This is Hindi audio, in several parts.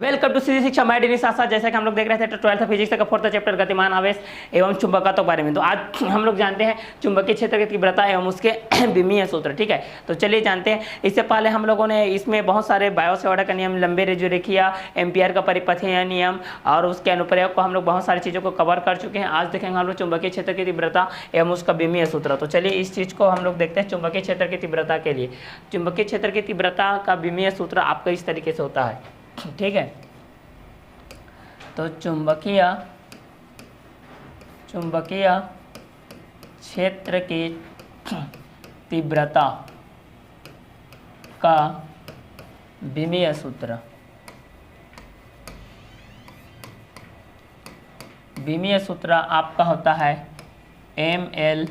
वेलकम टू सीधी शिक्षा मैं डिनी साथ जैसा कि हम लोग देख रहे थे 12th फिजिक्स का 4th चैप्टर गतिमान आवेश एवं चुंबकत्व के बारे में। तो आज हम लोग जानते हैं चुंबकीय क्षेत्र की तीव्रता एवं उसके विमीय सूत्र। ठीक है, तो चलिए जानते हैं। इससे पहले हम लोगों ने इसमें बहुत सारे बायो-सेवर्ट का नियम, लंबे रेखीय, एम्पियर का परिपथीय नियम और उसके अनुप्रयोग को हम लोग बहुत सारी चीज़ों को कवर कर चुके हैं। आज देखेंगे हम लोग चुंबकीय क्षेत्र की तीव्रता एवं उसका विमीय सूत्र। तो चलिए इस चीज़ को हम लोग देखते हैं। चुंबकीय क्षेत्र की तीव्रता के लिए चुंबकीय क्षेत्र की तीव्रता का विमीय सूत्र आपका इस तरीके से होता है। ठीक है, तो चुंबकीय क्षेत्र की तीव्रता का विमीय सूत्र, विमीय सूत्र आपका होता है ml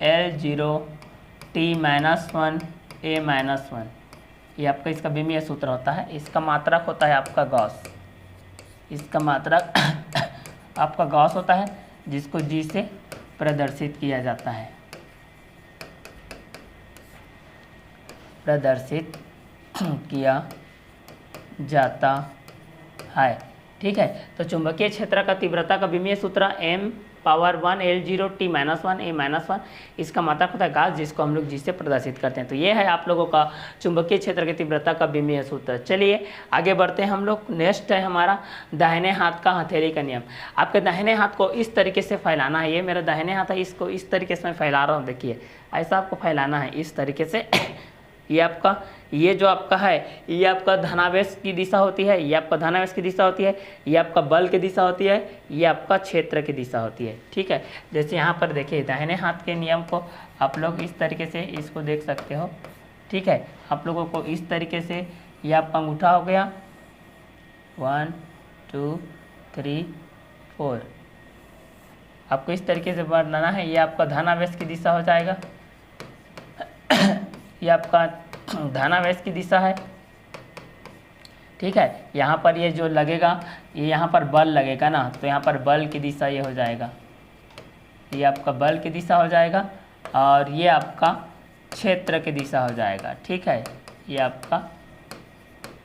L0 T-1 A-1। ये आपका इसका विमीय सूत्र होता है। इसका मात्रक होता है आपका गॉस। इसका मात्रक आपका गॉस होता है जिसको G से प्रदर्शित किया जाता है, प्रदर्शित किया जाता है। ठीक है, तो चुंबकीय क्षेत्र का तीव्रता का विमीय सूत्र m⁻1 L0 T-1 A-1। इसका मात्रक होता है गॉस जिसको हम लोग G से प्रदर्शित करते हैं। तो ये है आप लोगों का चुंबकीय क्षेत्र की तीव्रता का विमीय सूत्र। चलिए आगे बढ़ते हैं हम लोग। नेक्स्ट है हमारा दाहिने हाथ का हथेली का नियम। आपके दाहिने हाथ को इस तरीके से फैलाना है। ये मेरा दाहिने हाथ है, इसको इस तरीके से मैं फैला रहा हूँ। देखिए ऐसा आपको फैलाना है इस तरीके से। ये आपका, ये जो आपका है ये आपका धनावेश की दिशा होती है, ये आपका धनावेश की दिशा होती है, ये आपका बल की दिशा होती है, ये आपका क्षेत्र की दिशा होती है। ठीक है, जैसे यहाँ पर देखिए दाहिने हाथ के नियम को आप लोग इस तरीके से इसको देख सकते हो। ठीक है, आप लोगों को इस तरीके से ये आपका अंगूठा हो गया 1 2 3 4, आपको इस तरीके से बनाना है। ये आपका धनावेश की दिशा हो जाएगा, ये आपका धनावेश की दिशा है। ठीक है, यहाँ पर ये जो लगेगा, ये यहाँ पर बल लगेगा ना, तो यहाँ पर बल की दिशा ये हो जाएगा, ये आपका बल की दिशा हो जाएगा और ये आपका क्षेत्र की दिशा हो जाएगा। ठीक है, ये आपका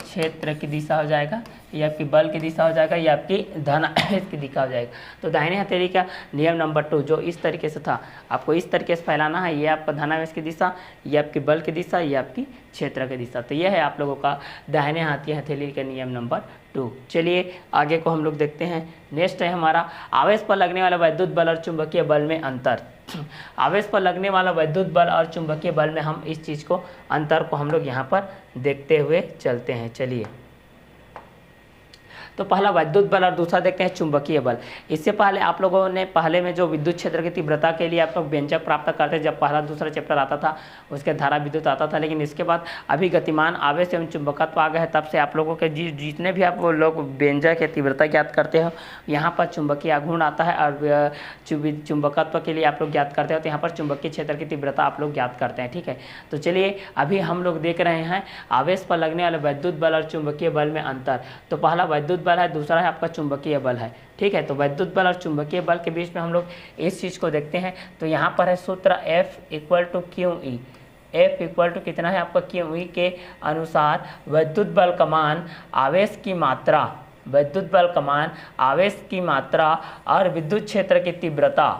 क्षेत्र की दिशा हो जाएगा, ये आपकी बल की दिशा हो जाएगा, ये आपकी धनावेश की दिशा हो जाएगा। तो दाहिने हथेली का नियम नंबर 2 जो इस तरीके से था, आपको इस तरीके से फैलाना है। ये आपका धनावेश की दिशा, ये आपकी बल की दिशा, ये आपकी क्षेत्र की दिशा। तो यह है आप लोगों का दाहिने हाथ की हथेली का नियम नंबर 2। चलिए आगे को हम लोग देखते हैं। नेक्स्ट है हमारा आवेश पर लगने वाला विद्युत बल और चुंबकीय बल में अंतर। आवेश पर लगने वाला विद्युत बल और चुंबकीय बल में हम इस चीज़ को, अंतर को हम लोग यहाँ पर देखते हुए चलते हैं। चलिए, तो पहला विद्युत बल और दूसरा देखते हैं चुंबकीय बल। इससे पहले आप लोगों ने पहले में जो विद्युत क्षेत्र की तीव्रता के लिए आप लोग व्यंजक प्राप्त करते, जब पहला दूसरा चैप्टर आता था उसके धारा विद्युत आता था, लेकिन इसके बाद अभी गतिमान आवेश एवं चुंबकत्व आ गए हैं। तब से आप लोगों के जितने भी आप लोग व्यंजक या तीव्रता ज्ञात करते हो, यहाँ पर चुंबकीय आघूर्ण आता है और चुंबकत्व के लिए आप लोग ज्ञात करते हो, तो यहाँ पर चुंबकीय क्षेत्र की तीव्रता आप लोग ज्ञात करते हैं। ठीक है, तो चलिए अभी हम लोग देख रहे हैं आवेश पर लगने वाले विद्युत बल और चुंबकीय बल में अंतर। तो पहला विद्युत बल है, दूसरा है आपका चुंबकीय बल है। ठीक है, तो विद्युत बल और चुंबकीय बल के बीच में हम लोग इस चीज़ को देखते हैं। तो यहाँ पर है सूत्र F = QE। F = कितना है आपका QE के अनुसार विद्युत बल का मान आवेश की मात्रा, विद्युत बल का मान आवेश की मात्रा और विद्युत क्षेत्र की तीव्रता,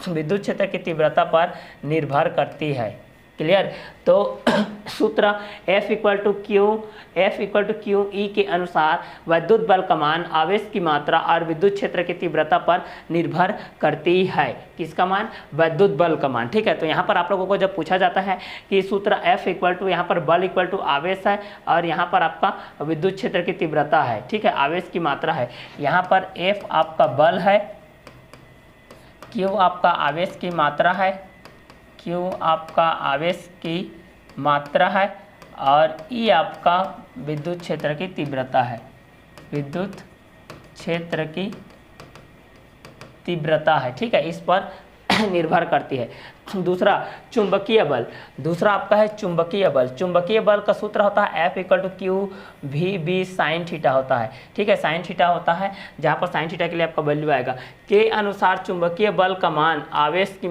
विद्युत क्षेत्र की तीव्रता पर निर्भर करती है। क्लियर, तो सूत्र F = QE के अनुसार विद्युत बल का मान आवेश की मात्रा और विद्युत क्षेत्र की तीव्रता पर निर्भर करती है। किसका मान? विद्युत बल का मान। ठीक है, तो यहाँ पर आप लोगों को जब पूछा जाता है कि सूत्र F = यहाँ पर बल = आवेश है और यहाँ पर आपका विद्युत क्षेत्र की तीव्रता है। ठीक है, आवेश की मात्रा है। यहाँ पर F आपका बल है, Q आपका आवेश की मात्रा है, Q आपका आवेश की मात्रा है और E आपका विद्युत क्षेत्र की तीव्रता है, विद्युत क्षेत्र की तीव्रता है। ठीक है, इस पर निर्भर करती है। दूसरा चुंबकीय बल, दूसरा आपका है चुंबकीय बल। चुंबकीय बल का सूत्र होता है F = QVB sin थीटा होता है। ठीक है, sin थीटा होता है, जहाँ पर sin थीटा के लिए आपका वैल्यू आएगा के अनुसार चुंबकीय बल का मान आवेश की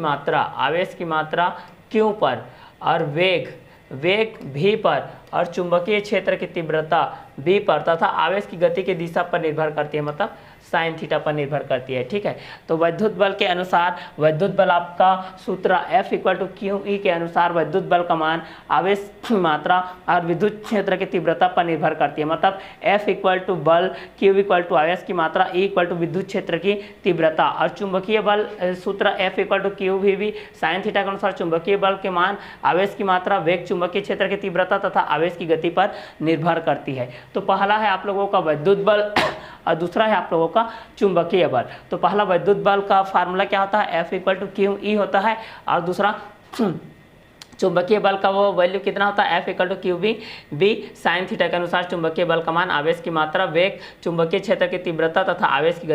मात्रा Q पर और वेग V पर और चुंबकीय क्षेत्र की तीव्रता बी पर तथा आवेश की गति की दिशा पर निर्भर करती है, मतलब साइन थीटा पर निर्भर करती है। ठीक है, तो विद्युत बल के अनुसार विद्युत बल आपका सूत्र F equal to Q E के अनुसार विद्युत बल का मान आवेश की मात्रा और विद्युत क्षेत्र की तीव्रता पर निर्भर करती है। मतलब F इक्वल टू बल, Q इक्वल टू आवेश की मात्रा, E इक्वल टू विद्युत क्षेत्र की तीव्रता। और चुंबकीय बल सूत्र F equal to Q V sine theta के अनुसार चुंबकीय बल के मान आवेश की मात्रा, वेग, चुंबकीय क्षेत्र की तीव्रता तथा आवेश की गति पर निर्भर करती है। तो पहला है आप लोगों का विद्युत बल और दूसरा है आप लोगों का चुंबकीय बल। तो पहला विद्युत बल का फार्मूला क्या होता है, F equal to Q E होता है, और दूसरा चुंबकीय बल का वो वैल्यू कितना होता है, F equal to Q B sine theta के अनुसार चुंबकीय बल का मान आवेश की मात्रा, वेग, चुंबकीय क्षेत्र की तीव्रता तथा आवेश की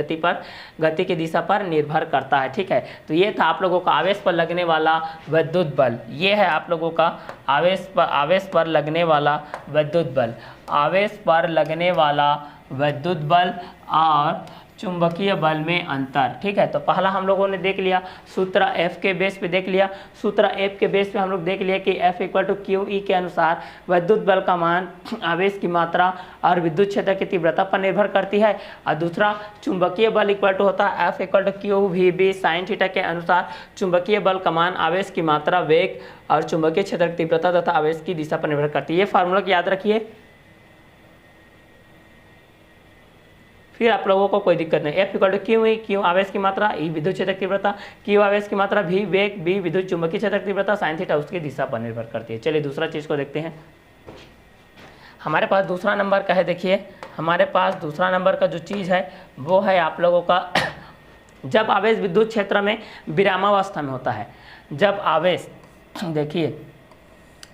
गति की दिशा पर निर्भर करता है। ठीक है, तो ये था आप लोगों का आवेश पर लगने वाला विद्युत बल। ये है आप लोगों का आवेश पर लगने वाला विद्युत बल, आवेश पर लगने वाला विद्युत बल और चुंबकीय बल में अंतर। ठीक है, तो पहला हम लोगों ने देख लिया सूत्र F के बेस पे देख लिया, सूत्र F के बेस पे हम लोग देख लिया कि F equal to Q E के अनुसार विद्युत बल का मान आवेश की मात्रा और विद्युत क्षेत्र की तीव्रता पर निर्भर करती है। और दूसरा चुंबकीय बल इक्वल टू होता है F equal to Q V B sine theta के अनुसार चुंबकीय बल का मान आवेश की मात्रा, वेग और चुंबकीय क्षेत्र की तीव्रता तथा आवेश की दिशा पर निर्भर करती है। ये फार्मूला याद रखिए, फिर आप लोगों को कोई दिक्कत नहीं। F equal to Q E, Q आवेश की मात्रा, ई विद्युत क्षेत्र की तीव्रता, क्यू आवेश की मात्रा, भी वेग, बी विद्युत चुंबकीय क्षेत्र की तीव्रता, साइन थीटा उसकी दिशा पर निर्भर करती है। चलिए दूसरा चीज को देखते हैं। हमारे पास दूसरा नंबर का है, देखिए हमारे पास दूसरा नंबर का जो चीज है वो है आप लोगों का जब आवेश विद्युत क्षेत्र में विरामावस्था में होता है, जब आवेश, देखिए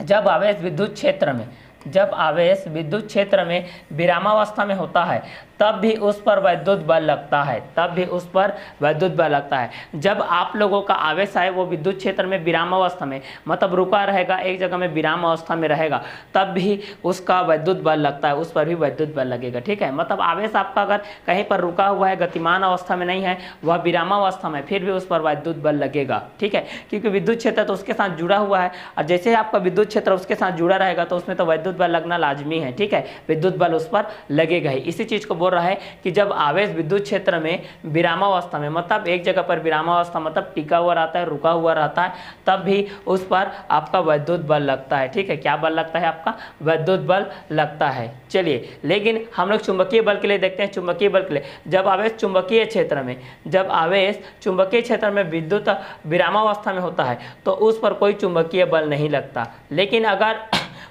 जब आवेश विद्युत क्षेत्र में विरामावस्था में होता है तब भी उस पर विद्युत बल लगता है, जब आप लोगों का आवेश है वो विद्युत क्षेत्र में विरामावस्था में, मतलब रुका रहेगा, एक जगह में विराम अवस्था में रहेगा, तब भी उसका विद्युत बल लगता है, उस पर भी विद्युत बल लगेगा। ठीक है, मतलब आवेश आपका अगर कहीं पर रुका हुआ है, गतिमान अवस्था में नहीं है, वह विरामावस्था में, फिर भी उस पर विद्युत बल लगेगा। ठीक है, क्योंकि विद्युत क्षेत्र तो उसके साथ जुड़ा हुआ है, और जैसे आपका विद्युत क्षेत्र उसके साथ जुड़ा रहेगा तो उसमें तो विद्युत बल लगना लाजमी है। ठीक है, विद्युत बल उस पर लगेगा ही। इसी चीज को रहा है कि जब आवेश विद्युत क्षेत्र में विरामावस्था में, मतलब एक जगह पर विरामावस्था मतलब टिका हुआ रहता है, रुका हुआ रहता है, तब भी उस पर आपका विद्युत बल लगता है। ठीक है, क्या बल लगता है, आपका विद्युत बल लगता है। चलिए, लेकिन हम लोग चुंबकीय बल के लिए देखते हैं। चुंबकीय बल के लिए जब आवेश चुंबकीय क्षेत्र में विद्युत विरामावस्था में होता है तो उस पर कोई चुंबकीय बल नहीं लगता। लेकिन अगर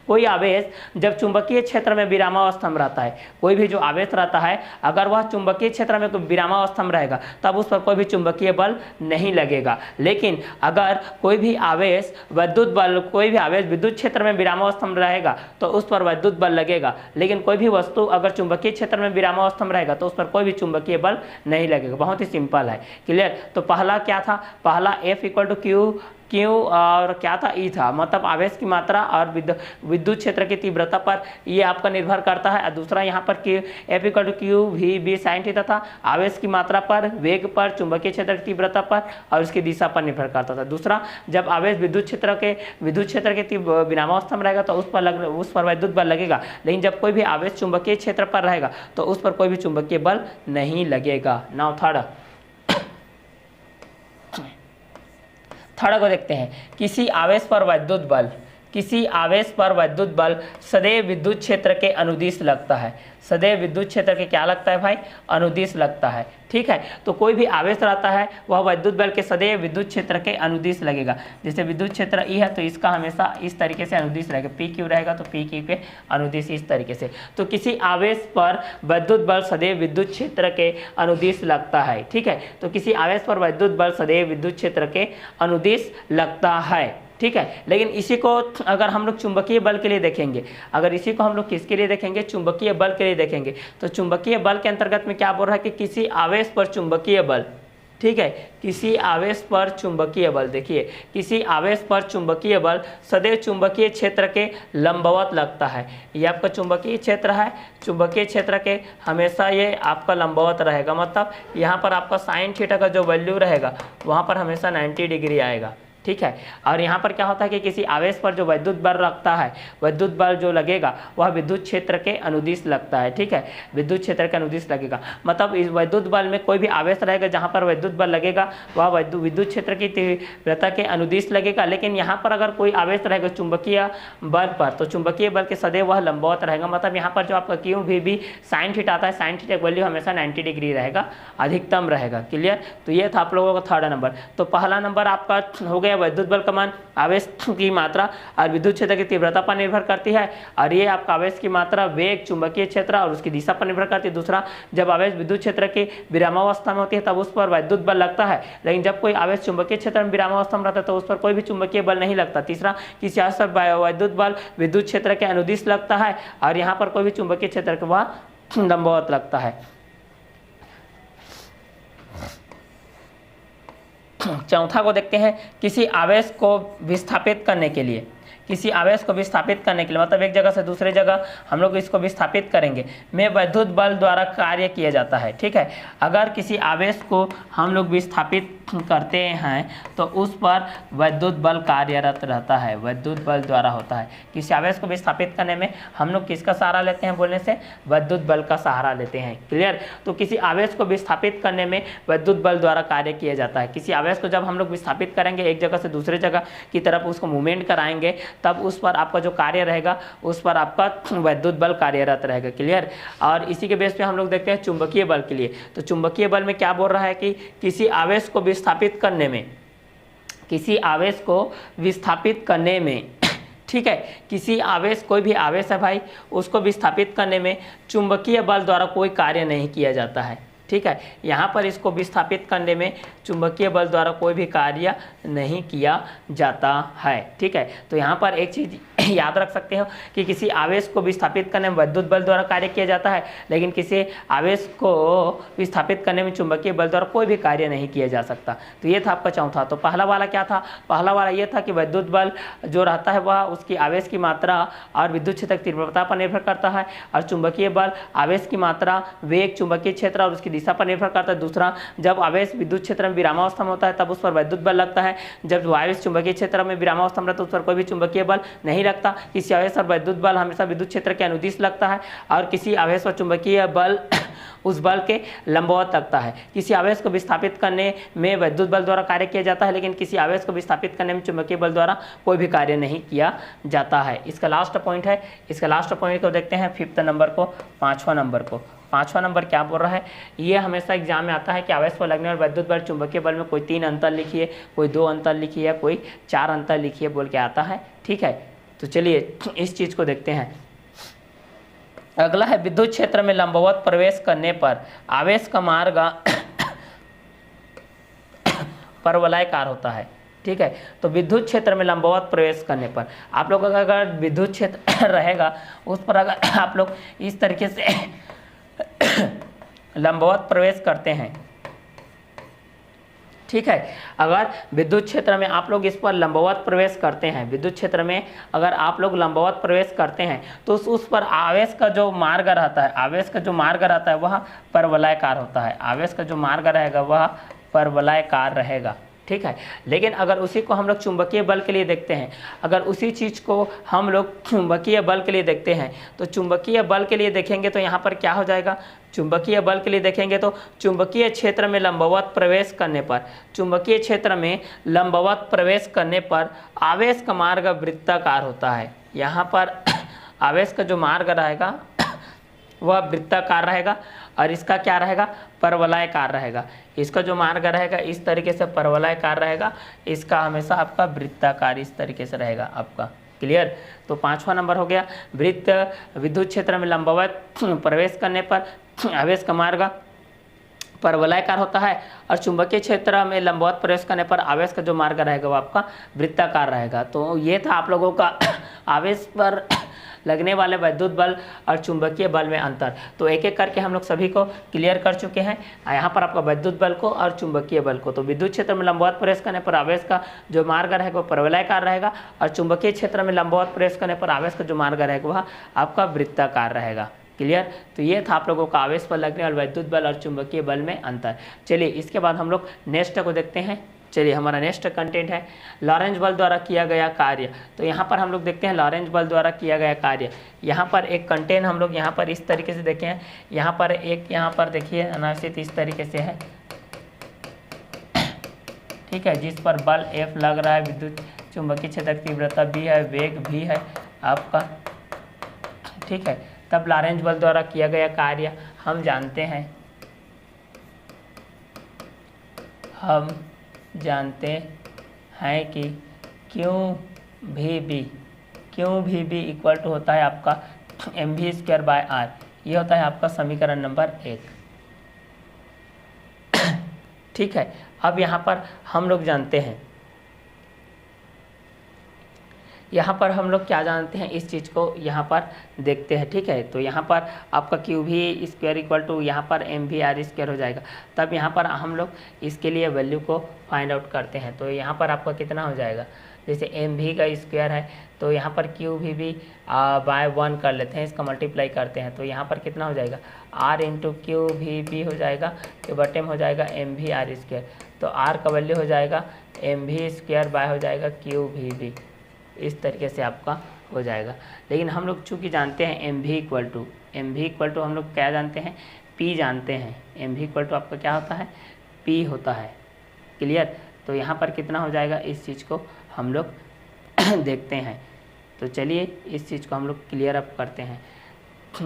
कोई आवेश जब चुंबकीय क्षेत्र में विरामावस्था में रहता है, कोई भी जो आवेश रहता है अगर वह चुंबकीय क्षेत्र में विरामावस्था में रहेगा तब उस पर कोई भी चुंबकीय बल नहीं लगेगा। लेकिन अगर कोई भी आवेश विद्युत क्षेत्र में विरामावस्था में रहेगा तो उस पर विद्युत बल लगेगा। लेकिन कोई भी वस्तु अगर चुंबकीय क्षेत्र में विरामावस्था में रहेगा तो उस पर कोई भी चुंबकीय बल नहीं लगेगा। बहुत ही सिंपल है, क्लियर। तो पहला क्या था, पहला F इक्वल टू क्यू और क्या था, ई था, मतलब आवेश की मात्रा और विद्युत क्षेत्र की तीव्रता पर ये आपका निर्भर करता है। और दूसरा यहाँ पर F equal to Q V B sine theta था, आवेश की मात्रा पर, वेग पर, चुंबकीय क्षेत्र की तीव्रता पर और उसकी दिशा पर निर्भर करता था। दूसरा, जब आवेश विद्युत क्षेत्र के विरामावस्था में रहेगा तो उस पर विद्युत बल लगेगा। लेकिन जब कोई भी आवेश चुंबकीय क्षेत्र पर रहेगा तो उस पर कोई भी चुंबकीय बल नहीं लगेगा। नाउ थर्ड को देखते हैं। किसी आवेश पर विद्युत बल सदैव विद्युत क्षेत्र के अनुदिश लगता है। सदैव विद्युत क्षेत्र के क्या लगता है भाई, अनुदिश लगता है। ठीक है, तो कोई भी आवेश रहता है वह विद्युत बल के सदैव विद्युत क्षेत्र के अनुदिश लगेगा। जैसे विद्युत क्षेत्र ई है तो इसका हमेशा इस तरीके से अनुदिश रहेगा, पी क्यू रहेगा तो पी क्यू के अनुदिश इस तरीके से। तो किसी आवेश पर विद्युत बल सदैव विद्युत क्षेत्र के अनुदिश लगता है। ठीक है, तो किसी आवेश पर विद्युत बल सदैव विद्युत क्षेत्र के अनुदिश लगता है। ठीक है, लेकिन इसी को अगर हम लोग चुंबकीय बल के लिए देखेंगे, अगर इसी को हम लोग किसके लिए देखेंगे, चुंबकीय बल के लिए देखेंगे, तो चुंबकीय बल के अंतर्गत में क्या बोल रहा है कि किसी आवेश पर चुंबकीय बल, ठीक है, किसी आवेश पर चुंबकीय बल, देखिए किसी आवेश पर चुंबकीय बल सदैव चुंबकीय क्षेत्र के लंबवत लगता है। ये आपका चुंबकीय क्षेत्र है, चुंबकीय क्षेत्र के हमेशा ये आपका लंबवत रहेगा, मतलब यहाँ पर आपका साइन थीटा का जो वैल्यू रहेगा वहाँ पर हमेशा 90 डिग्री आएगा। ठीक है। और यहाँ पर क्या होता है कि किसी आवेश पर जो विद्युत बल लगता है, विद्युत बल जो लगेगा वह विद्युत क्षेत्र के अनुदिश लगता है, ठीक है, विद्युत क्षेत्र के अनुदिश लगेगा। मतलब इस विद्युत बल में कोई भी आवेश रहेगा जहाँ पर विद्युत बल लगेगा वह विद्युत क्षेत्र की तीव्रता के अनुदिश लगेगा। लेकिन यहाँ पर अगर कोई आवेश रहेगा चुंबकीय बल पर, तो चुंबकीय बल के सदैव वह लंबवत रहेगा। मतलब यहाँ पर जो आपका क्यू भी साइन थीटा आता है, साइन थीटा की वैल्यू हमेशा 90 डिग्री रहेगा, अधिकतम रहेगा। क्लियर। तो ये था आप लोगों का थर्ड नंबर। तो पहला नंबर आपका हो गया विद्युत बल का मान, आवेश की मात्रा और विद्युत क्षेत्र की तीव्रता पर निर्भर करती है। और ये आपका आवेश की मात्रा, वेग, चुंबकीय क्षेत्र और उसकी दिशा पर निर्भर करती है। दूसरा, जब आवेश विद्युत क्षेत्र की विरामावस्था में होती है तब उस पर विद्युत बल लगता है, लेकिन जब कोई आवेश चुंबकीय क्षेत्र में विरामावस्था में रहता है तो उस पर कोई भी चुंबकीय बल नहीं लगता। तीसरा, किसी आवेश पर विद्युत बल विद्युत क्षेत्र के अनुदिश लगता है और यहाँ पर कोई भी चुंबकीय क्षेत्र के वह लंबवत लगता है। चौथा को देखते हैं, किसी आवेश को विस्थापित करने के लिए, किसी आवेश को विस्थापित करने के लिए मतलब एक जगह से दूसरे जगह हम लोग इसको विस्थापित करेंगे में विद्युत बल द्वारा कार्य किया जाता है, ठीक है। अगर किसी आवेश को हम लोग विस्थापित करते हैं तो उस पर विद्युत बल कार्यरत रहता है, विद्युत बल द्वारा होता है। किसी आवेश को विस्थापित करने में हम लोग किसका सहारा लेते हैं बोलने से, विद्युत बल का सहारा लेते हैं। क्लियर। तो किसी आवेश को विस्थापित करने में विद्युत बल द्वारा कार्य किया जाता है। किसी आवेश को जब हम लोग विस्थापित करेंगे, एक जगह से दूसरे जगह की तरफ उसको मूवमेंट कराएंगे, तब उस पर आपका जो कार्य रहेगा उस पर आपका विद्युत बल कार्यरत रहेगा। क्लियर। और इसी के बेस पे हम लोग देखते हैं चुंबकीय बल के लिए। तो चुंबकीय बल में क्या बोल रहा है कि किसी आवेश को विस्थापित करने में, किसी आवेश को विस्थापित करने में, ठीक है, किसी आवेश, कोई भी आवेश है भाई, उसको विस्थापित करने में चुंबकीय बल द्वारा कोई कार्य नहीं किया जाता है, ठीक है। यहाँ पर इसको विस्थापित करने में चुंबकीय बल द्वारा कोई भी कार्य नहीं किया जाता है, ठीक है। तो यहाँ पर एक चीज़ याद रख सकते हो कि किसी आवेश को विस्थापित करने में विद्युत बल द्वारा कार्य किया जाता है, लेकिन किसी आवेश को विस्थापित करने में चुंबकीय बल द्वारा कोई भी कार्य नहीं किया जा सकता। तो ये था आपका चौथा। तो पहला वाला क्या था, पहला वाला ये था कि विद्युत बल जो रहता है वह उसकी आवेश की मात्रा और विद्युत क्षेत्र की तीव्रता पर निर्भर करता है, और चुंबकीय बल आवेश की मात्रा, वेग, चुंबकीय क्षेत्र और उसकी दिशा पर निर्भर करता है। दूसरा, जब आवेश विद्युत क्षेत्र में विरामावस्था में होता है तब उस पर विद्युत बल लगता है, जब आवेश चुंबकीय क्षेत्र में विरामावस्था में रहता है उस पर कोई भी चुंबकीय बल नहीं लगता। किसी आवेश और विद्युत बल हमेशा विद्युत क्षेत्र के अनुदिश लगता है, और किसी आवेश और चुंबकीय बल उस बल के लंबवत लगता है। किसी आवेश को विस्थापित करने में विद्युत बल द्वारा कार्य किया जाता है, लेकिन किसी आवेश को विस्थापित करने में चुंबकीय बल द्वारा कोई भी कार्य नहीं किया जाता है। इसका लास्ट पॉइंट है, इसका लास्ट पॉइंट को देखते हैं, फिफ्थ नंबर को, पाँचवां नंबर को। पाँचवां नंबर क्या बोल रहा है, ये हमेशा एग्जाम में आता है कि आवेश पर लगने वाले विद्युत बल चुंबकीय बल में कोई 3 अंतर लिखिए, कोई 2 अंतर लिखिए, कोई 4 अंतर लिखिए बोल के आता है, ठीक है। तो चलिए इस चीज़ को देखते हैं। अगला है, विद्युत क्षेत्र में लंबवत प्रवेश करने पर आवेश का मार्ग परवलयाकार होता है, ठीक है। तो विद्युत क्षेत्र में लंबवत प्रवेश करने पर आप लोग अगर विद्युत क्षेत्र रहेगा उस पर अगर आप लोग इस तरीके से लंबवत प्रवेश करते हैं, ठीक है। अगर विद्युत क्षेत्र में आप लोग इस पर लंबवत प्रवेश करते हैं, विद्युत क्षेत्र में अगर आप लोग लंबवत प्रवेश करते हैं तो उस पर आवेश का जो मार्ग रहता है, आवेश का जो मार्ग रहता है वह परवलयाकार होता है। आवेश का जो मार्ग रहेगा वह परवलयाकार रहेगा, ठीक है। लेकिन अगर उसी को हम लोग चुंबकीय बल के लिए देखते हैं, अगर उसी चीज़ को हम लोग चुंबकीय बल के लिए देखते हैं, तो चुंबकीय बल के लिए देखेंगे तो यहाँ पर क्या हो जाएगा, चुंबकीय बल के लिए देखेंगे तो चुंबकीय क्षेत्र में लंबवत प्रवेश करने पर, चुंबकीय क्षेत्र में लंबवत प्रवेश करने पर आवेश का मार्ग वृत्ताकार होता है। यहाँ पर आवेश का जो मार्ग रहेगा वह वृत्ताकार रहेगा, और इसका क्या रहेगा, परवलयाकार रहेगा। इसका जो मार्ग रहेगा इस तरीके से परवलयाकार रहेगा, इसका हमेशा आपका वृत्ताकार इस तरीके से रहेगा आपका। क्लियर। तो पाँचवा नंबर हो गया, वृत्त विद्युत क्षेत्र में लंबवत प्रवेश करने पर आवेश का मार्ग परवलयाकार होता है, और चुंबकीय क्षेत्र में लंबवत प्रवेश करने पर आवेश का जो मार्ग रहेगा वो आपका वृत्ताकार रहेगा। तो ये था आप लोगों का आवेश पर लगने वाले विद्युत बल और चुंबकीय बल में अंतर। तो एक एक करके हम लोग सभी को क्लियर कर चुके हैं। यहाँ पर आपका विद्युत बल को और चुंबकीय बल को, तो विद्युत क्षेत्र में लंबवत प्रवेश करने पर आवेश का जो मार्ग रहेगा वो परवलयाकार रहेगा, और चुंबकीय क्षेत्र में लंबवत प्रवेश करने पर आवेश का जो मार्ग रहेगा वह आपका वृत्ताकार रहेगा। क्लियर। तो ये था आप लोगों का आवेश पर लगने वाले विद्युत बल और चुंबकीय बल में अंतर। चलिए इसके बाद हम लोग नेक्स्ट को देखते हैं, चलिए हमारा नेक्स्ट कंटेंट है लॉरेंज बल द्वारा किया गया कार्य। तो यहाँ पर हम लोग देखते हैं लॉरेंज बल द्वारा किया गया कार्य। यहाँ पर एक कंटेंट हम लोग यहाँ पर इस तरीके से देखें, यहाँ पर एक यहाँ पर देखिए अनावश्यक इस तरीके से है, ठीक है, जिस पर बल F लग रहा है, विद्युत चुंबकीय क्षेत्र की तीव्रता B है, वेग भी है आपका, ठीक है। तब लॉरेंज बल द्वारा किया गया कार्य हम जानते हैं कि क्यू भी बी इक्वल टू होता है आपका mv²/r। ये होता है आपका समीकरण नंबर 1, ठीक है। अब यहाँ पर हम लोग जानते हैं, यहाँ पर हम लोग क्या जानते हैं इस चीज़ को यहाँ पर देखते हैं, ठीक है। तो यहाँ पर आपका QV² इक्वल टू यहाँ पर mvr² हो जाएगा। तब यहाँ पर हम लोग इसके लिए वैल्यू को फाइंड आउट करते हैं। तो यहाँ पर आपका कितना हो जाएगा, जैसे mv का स्क्वायर है तो यहाँ पर QVB बाय 1 कर लेते हैं, इसका मल्टीप्लाई करते हैं। तो यहाँ पर कितना हो जाएगा, r इंटू QVB हो जाएगा, के बटे में हो जाएगा mvr²। तो r का वैल्यू हो जाएगा mv² बाय हो जाएगा QVB, इस तरीके से आपका हो जाएगा। लेकिन हम लोग चूँकि जानते हैं mv इक्वल टू हम लोग क्या जानते हैं, p जानते हैं। mv इक्वल टू आपका क्या होता है, p होता है, क्लियर। तो यहाँ पर कितना हो जाएगा, इस चीज़ को हम लोग देखते हैं। तो चलिए इस चीज़ को हम लोग क्लियर अप करते हैं।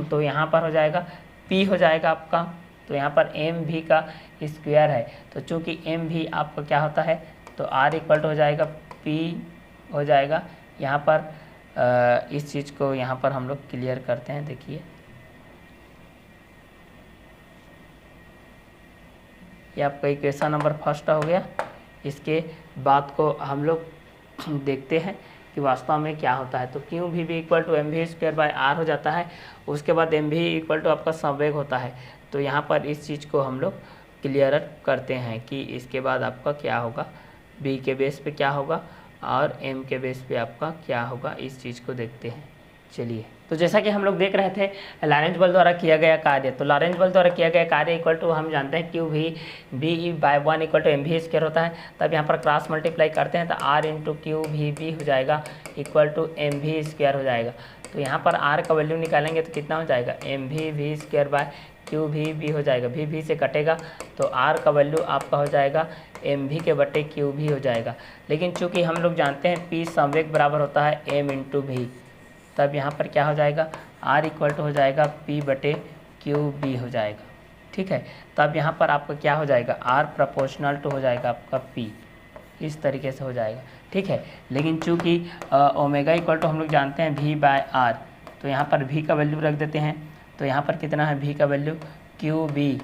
तो यहाँ पर हो जाएगा p हो जाएगा आपका, तो यहाँ पर mv का स्क्वायर है, तो चूँकि mv आपका क्या होता है, तो r इक्वल टू हो जाएगा p हो जाएगा। यहाँ पर इस चीज़ को यहाँ पर हम लोग क्लियर करते हैं। देखिए ये आपका इक्वेशन नंबर फर्स्ट हो गया। इसके बाद को हम लोग देखते हैं कि वास्तव में क्या होता है। तो QVB इक्वल टू mv²/r हो जाता है। उसके बाद mv इक्वल टू आपका संवेग होता है। तो यहाँ पर इस चीज़ को हम लोग क्लियर करते हैं कि इसके बाद आपका क्या होगा, b के बेस पे क्या होगा और m के बेस पे आपका क्या होगा, इस चीज़ को देखते हैं। चलिए, तो जैसा कि हम लोग देख रहे थे लॉरेंज बल द्वारा किया गया कार्य, तो लॉरेंज बल द्वारा किया गया कार्य इक्वल टू हम जानते हैं QVB bye 1 equal to mv² होता है। तब यहाँ पर क्रॉस मल्टीप्लाई करते हैं तो r इंटू QVB हो जाएगा इक्वल टू mv² हो जाएगा। तो यहाँ पर r का वैल्यू निकालेंगे तो कितना हो जाएगा, mv² बाय QVB हो जाएगा, v से कटेगा तो r का वैल्यू आपका हो जाएगा mv के बटे QV हो जाएगा। लेकिन चूंकि हम लोग जानते हैं p संवेग बराबर होता है m इंटू v, तब यहाँ पर क्या हो जाएगा, r इक्वल टू हो जाएगा p बटे QB हो जाएगा, ठीक है। तब यहाँ पर आपका क्या हो जाएगा, r प्रोपोर्शनल टू हो जाएगा आपका p, इस तरीके से हो जाएगा, ठीक है। लेकिन चूंकि ओमेगा इक्वल टू हम लोग जानते हैं v/r, तो यहाँ पर v का वैल्यू रख देते हैं। तो यहाँ पर कितना है v का वैल्यू, QB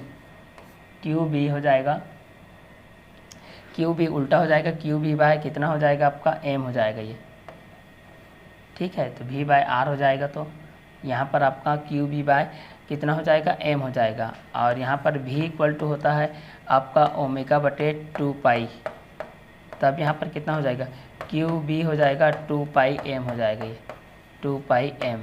हो जाएगा, QB उल्टा हो जाएगा, QB बाय कितना हो जाएगा आपका m हो जाएगा ये, ठीक है। तो v/r हो जाएगा, तो यहाँ पर आपका QB बाय कितना हो जाएगा, m हो जाएगा। और यहाँ पर v इक्वल टू होता है आपका ओमेगा बटे 2π, तब यहाँ पर कितना हो जाएगा, QB हो जाएगा 2πm हो जाएगा, ये 2πm,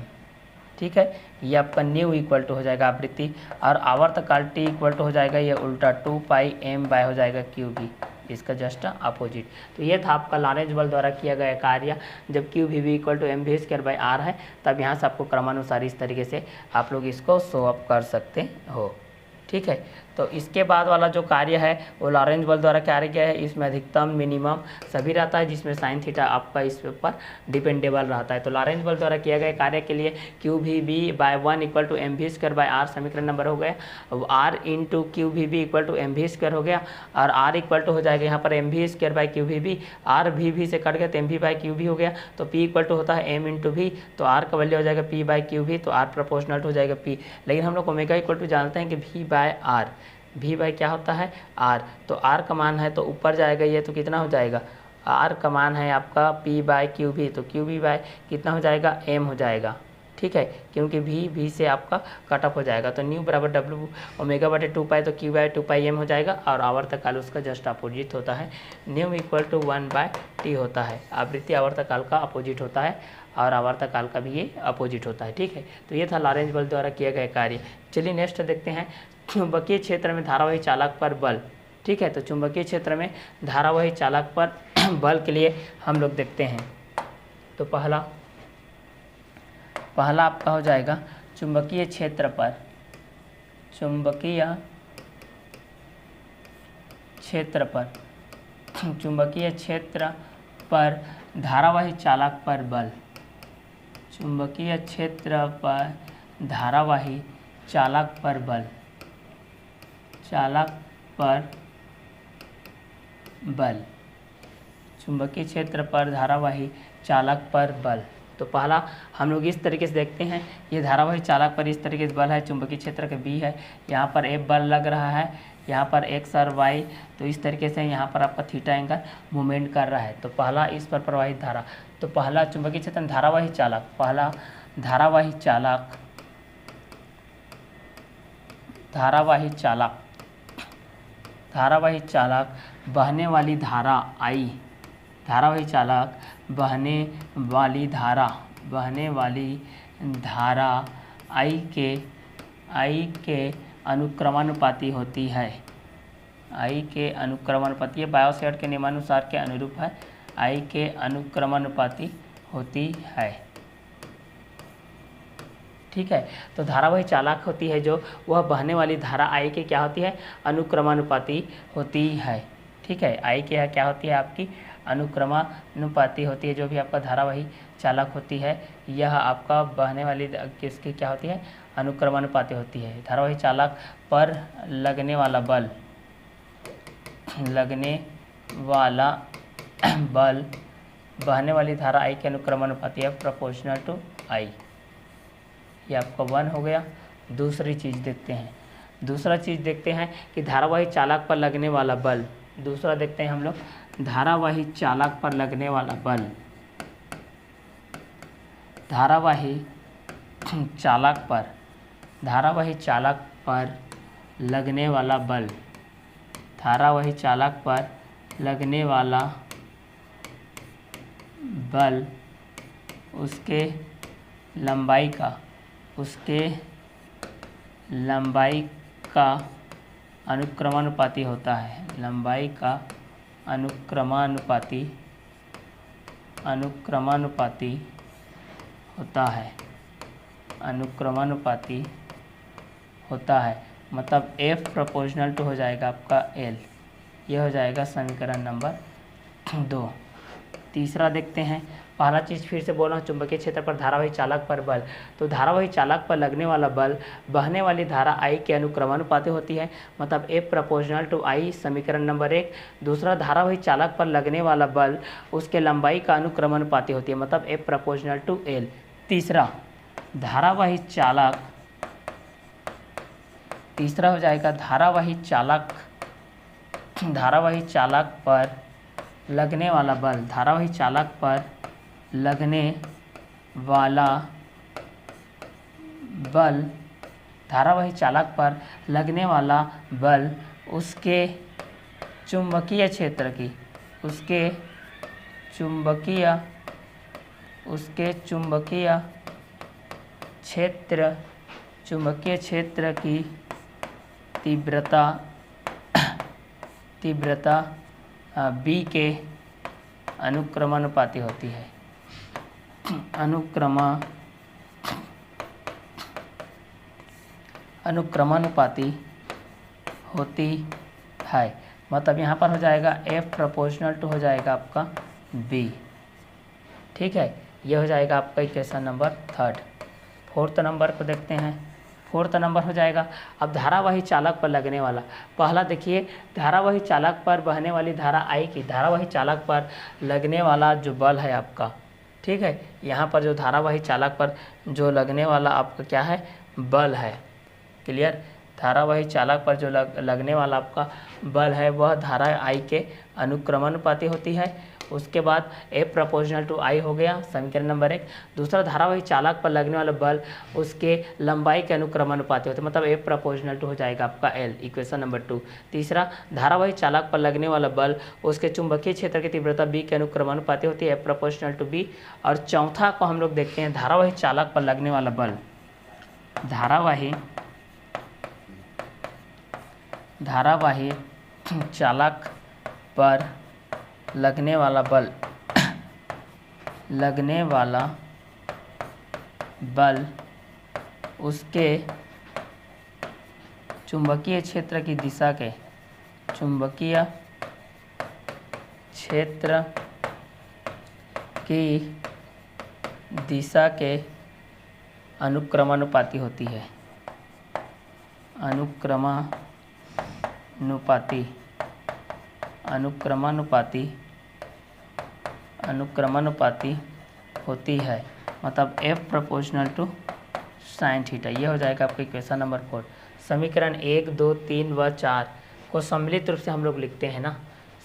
ठीक है। ये आपका न्यू इक्वल टू हो जाएगा आवृत्ति, और आवर्तकाल t इक्वल टू हो जाएगा ये उल्टा 2πm बाय हो जाएगा QB, इसका जस्ट अपोजिट। तो ये था आपका लॉरेंज बल द्वारा किया गया कार्य। जब QVB इक्वल टू mv²/r है, तब यहाँ से आपको क्रमानुसार इस तरीके से आप लोग इसको शो अप कर सकते हो, ठीक है। तो इसके बाद वाला जो कार्य है वो लॉरेंज बल द्वारा कार्य किया है। इसमें अधिकतम मिनिमम सभी रहता है, जिसमें साइन थीटा आपका इस पर डिपेंडेबल रहता है। तो लॉरेंज बल द्वारा किया गया कार्य के लिए QVB bye 1 equal to mv²/r समीकरण नंबर हो गया। अब r into QVB equal to mv² हो गया, और r इक्वल टू हो जाएगा यहाँ पर mv² by QVB, r v से कट गया तो mv बाई QV हो गया। तो p इक्वल टू होता है m इंटू v, तो r का वैल्यू हो जाएगा p बाई QV, तो r प्रोपोर्शनल हो जाएगा p। लेकिन हम लोग ओमेगा इक्वल टू जानते हैं कि v by r, v by क्या होता है r, तो r का मान है तो ऊपर जाएगा ये, तो कितना हो जाएगा, r का मान है आपका p बाई QV, तो QV बाई कितना हो जाएगा, m हो जाएगा, ठीक है, क्योंकि v से आपका कट ऑफ हो जाएगा। तो न्यू बराबर w ओमेगा बटे 2π, तो q बाई 2πm हो जाएगा, और आवर्तकाल उसका जस्ट अपोजिट होता है। न्यू इक्वल टू 1/t होता है, आवृत्ति आवर्तकाल का अपोजिट होता है, और आवर्तकाल का भी ये अपोजिट होता है, ठीक है। तो ये था लॉरेंज बल द्वारा किया गया कार्य। चलिए नेक्स्ट देखते हैं चुंबकीय क्षेत्र में धारावाही चालक पर बल, ठीक है। तो चुंबकीय क्षेत्र में धारावाही चालक पर बल के लिए हम लोग देखते हैं। तो पहला आपका हो जाएगा चुंबकीय क्षेत्र पर चुंबकीय क्षेत्र पर धारावाही चालक पर बल। चुंबकीय क्षेत्र पर धारावाही चालक पर बल। चुंबकीय क्षेत्र पर धारावाही चालक पर बल। तो पहला हम लोग इस तरीके से देखते हैं, ये धारावाही चालक पर इस तरीके से बल है, चुंबकीय क्षेत्र का बी है, यहाँ पर F बल लग रहा है, यहाँ पर एक्स और वाई, तो इस तरीके से यहाँ पर आपका थीटा एंगल मूवमेंट कर रहा है। तो पहला इस पर प्रवाहित धारा, तो पहला चुंबकीय क्षेत्र में धारावाही चालक, पहला धारावाही चालक बहने वाली धारा आई, धारावाही चालक बहने वाली धारा आई के अनुक्रमानुपाती होती है। आई के अनुक्रमानुपाती, बायोसेट के नियमानुसार के अनुरूप है, आई के अनुक्रमानुपाती होती है। ठीक है। तो धारावाही चालक होती है जो, वह बहने वाली धारा आई के क्या होती है, अनुक्रमानुपाती होती है। ठीक है। आई के क्या होती है, आपकी अनुक्रमानुपाती होती है। जो भी आपका धारावाही चालक होती है, यह आपका बहने वाली किसकी क्या होती है, अनुक्रमानुपाती होती है। धारावाही चालक पर लगने वाला बल बहने वाली धारा आई के अनुक्रमानुपाती है, प्रोपोर्शनल टू आई। ये आपका 1 हो गया। दूसरा चीज़ देखते हैं कि धारावाही चालक पर लगने वाला बल। दूसरा देखते हैं हम लोग, धारावाही चालक पर लगने वाला बल। धारावाही चालक पर लगने वाला बल। धारावाही चालक पर लगने वाला बल उसके लंबाई का अनुक्रमानुपाती होता है। लंबाई का अनुक्रमानुपाती होता है। मतलब F प्रोपोर्शनल टू हो जाएगा आपका L। यह हो जाएगा समीकरण नंबर 2। तीसरा देखते हैं। पहला चीज़ फिर से बोल रहा हूँ, चुंबकीय क्षेत्र पर धारावाही चालक पर बल। तो धारावाही चालक पर लगने वाला बल बहने वाली धारा I के अनुक्रमानुपाती होती है, मतलब F प्रोपोर्शनल टू I, समीकरण नंबर 1। दूसरा, धारावाही चालक पर लगने वाला बल उसके लंबाई का अनुक्रमानुपाती होती है, मतलब F प्रोपोर्शनल टू L। तीसरा, तीसरा हो जाएगा धारावाही चालक पर लगने वाला बल। धारावाही चालक पर लगने वाला बल, धारावाही चालक पर लगने वाला बल उसके चुंबकीय क्षेत्र की, उसके चुंबकीय क्षेत्र की तीव्रता B के अनुक्रमानुपाती होती है। अनुक्रमानुपाती होती है, मतलब यहाँ पर हो जाएगा F प्रोपोर्शनल टू हो जाएगा आपका B। ठीक है, ये हो जाएगा आपका इक्वेशन नंबर 3। 4th नंबर को देखते हैं। 4th नंबर हो जाएगा अब धारावाही चालक पर लगने वाला। पहला देखिए, धारावाही चालक पर बहने वाली धारा I की धारावाही चालक पर लगने वाला जो बल है आपका, ठीक है, यहाँ पर जो धारावाही चालक पर जो लगने वाला आपका क्या है, बल है। क्लियर। धारावाही चालक पर जो लगने वाला आपका बल है वह धारा I के अनुक्रमानुपाती होती है। उसके बाद F प्रोपोर्शनल टू I हो गया, समीकरण नंबर 1। दूसरा, धारावाही चालक पर लगने वाला बल उसके लंबाई के अनुक्रमानुपाती होते हैं, मतलब F प्रोपोर्शनल टू हो जाएगा आपका L, इक्वेशन नंबर 2। तीसरा, धारावाही चालक पर लगने वाला बल उसके चुंबकीय क्षेत्र की तीव्रता B के अनुक्रमानुपाती होती है, F प्रोपोर्शनल टू B। और चौथा को हम लोग देखते हैं, धारावाही चालक पर लगने वाला बल। धारावाही चालक पर लगने वाला बल उसके चुंबकीय क्षेत्र की दिशा के अनुक्रमानुपाती होती है। अनुक्रमानुपाती होती है, मतलब F proportional to sine theta. ये हो जाएगा आपका इक्वेशन नंबर 4। समीकरण 1, 2, 3 व 4 को सम्मिलित रूप से हम लोग लिखते हैं ना।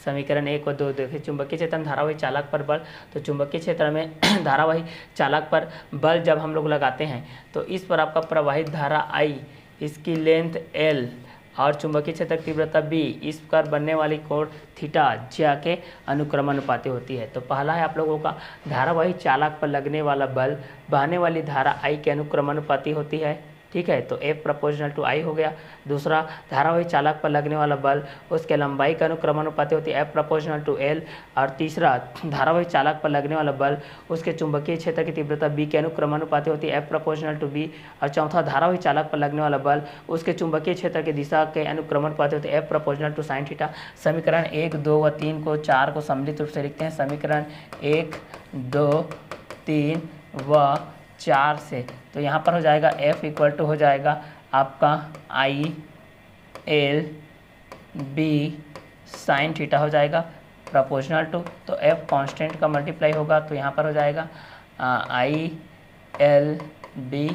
समीकरण 1 व 2 देखिए, चुंबकीय क्षेत्र में धारावाही चालक पर बल, तो चुंबकीय क्षेत्र में धारावाही चालक पर बल जब हम लोग लगाते हैं तो इस पर आपका प्रवाहित धारा I, इसकी लेंथ L और चुंबकीय क्षेत्र की तीव्रता B, इस पर बनने वाली कोण थीटा ज्या के अनुक्रमानुपाती होती है। तो पहला है आप लोगों का धारावाही चालक पर लगने वाला बल बहने वाली धारा I के अनुक्रमानुपाती होती है, ठीक है। तो F प्रोपोर्शनल टू I हो गया। दूसरा, धारावाही चालक पर लगने वाला बल उसके लंबाई का अनुक्रमानुपाती होती है, F प्रोपोर्शनल टू L। और तीसरा, धारावाही चालक पर लगने वाला बल उसके चुंबकीय क्षेत्र की तीव्रता B के अनुक्रमानुपाती होती है, F प्रोपोर्शनल टू B। और चौथा, धारावाही चालक पर लगने वाला बल उसके चुंबकीय क्षेत्र की दिशा के अनुक्रमानुपाती होती है, F proportional to sine theta. समीकरण 1, 2 व 3 को 4 को सम्मिलित रूप से लिखते हैं। समीकरण 1, 2, 3 व 4 से, तो यहाँ पर हो जाएगा F इक्वल टू हो जाएगा आपका I L B sine theta हो जाएगा प्रोपोर्शनल टू, तो F कांस्टेंट का मल्टीप्लाई होगा, तो यहाँ पर हो जाएगा I L B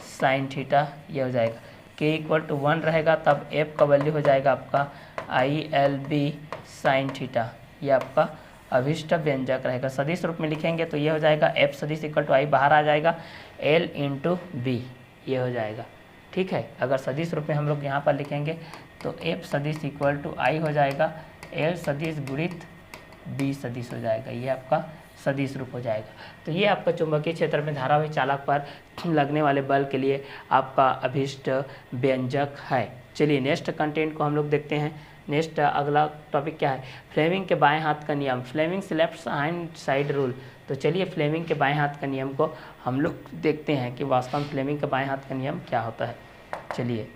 sign theta, ये हो जाएगा। K इक्वल टू 1 रहेगा तब F का वैल्यू हो जाएगा आपका I L B sign theta, ये आपका अभिष्ट व्यंजक रहेगा। सदिश रूप में लिखेंगे तो ये हो जाएगा F सदिश इक्वल टू I, बाहर आ जाएगा L इंटू B, ये हो जाएगा, ठीक है। अगर सदिश रूप में हम लोग यहाँ पर लिखेंगे तो F सदिश इक्वल टू I हो जाएगा L सदिश गुणित B सदिश हो जाएगा, ये आपका सदिश रूप हो जाएगा। तो ये आपका चुंबकीय क्षेत्र में धारावाही चालक पर लगने वाले बल के लिए आपका अभिष्ट व्यंजक है। चलिए नेक्स्ट कंटेंट को हम लोग देखते हैं। नेक्स्ट अगला टॉपिक क्या है, फ्लेमिंग के बाएं हाथ का नियम, Fleming's left hand side rule. तो चलिए फ्लेमिंग के बाएं हाथ का नियम को हम लोग देखते हैं कि वास्तव में फ्लेमिंग के बाएं हाथ का नियम क्या होता है। चलिए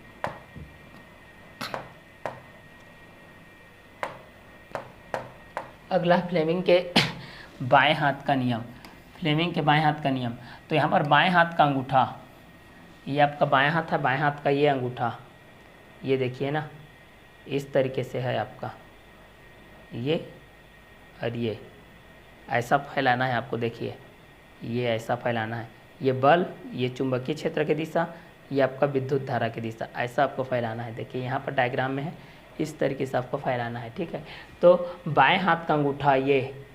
अगला फ्लेमिंग के बाएं हाथ का नियम, फ्लेमिंग के बाएं हाथ का नियम। तो यहाँ पर बाएं हाथ का अंगूठा, ये आपका बाएं हाथ है, बाएं हाथ का ये अंगूठा, ये देखिए ना, इस तरीके से है आपका ये, और ये ऐसा फैलाना है आपको, देखिए ये ऐसा फैलाना है, ये बल, ये चुंबकीय क्षेत्र की दिशा, ये आपका विद्युत धारा की दिशा, ऐसा आपको फैलाना है। देखिए यहाँ पर डायग्राम में है, इस तरीके से आपको फैलाना है, ठीक है। तो बाएं हाथ का अंगूठा ये,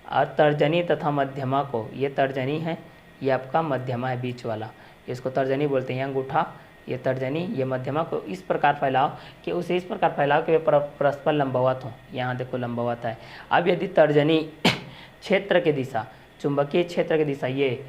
और तर्जनी तथा मध्यमा को, ये तर्जनी है, ये आपका मध्यमा है बीच वाला, इसको तर्जनी बोलते हैं। अंगूठा, ये तर्जनी, ये मध्यमा को इस प्रकार फैलाओ कि उसे इस प्रकार फैलाओ कि वे परस्पर लंबवत हों। यहाँ देखो लंबवत है। अब यदि तर्जनी क्षेत्र की दिशा, चुंबकीय क्षेत्र की दिशा ये,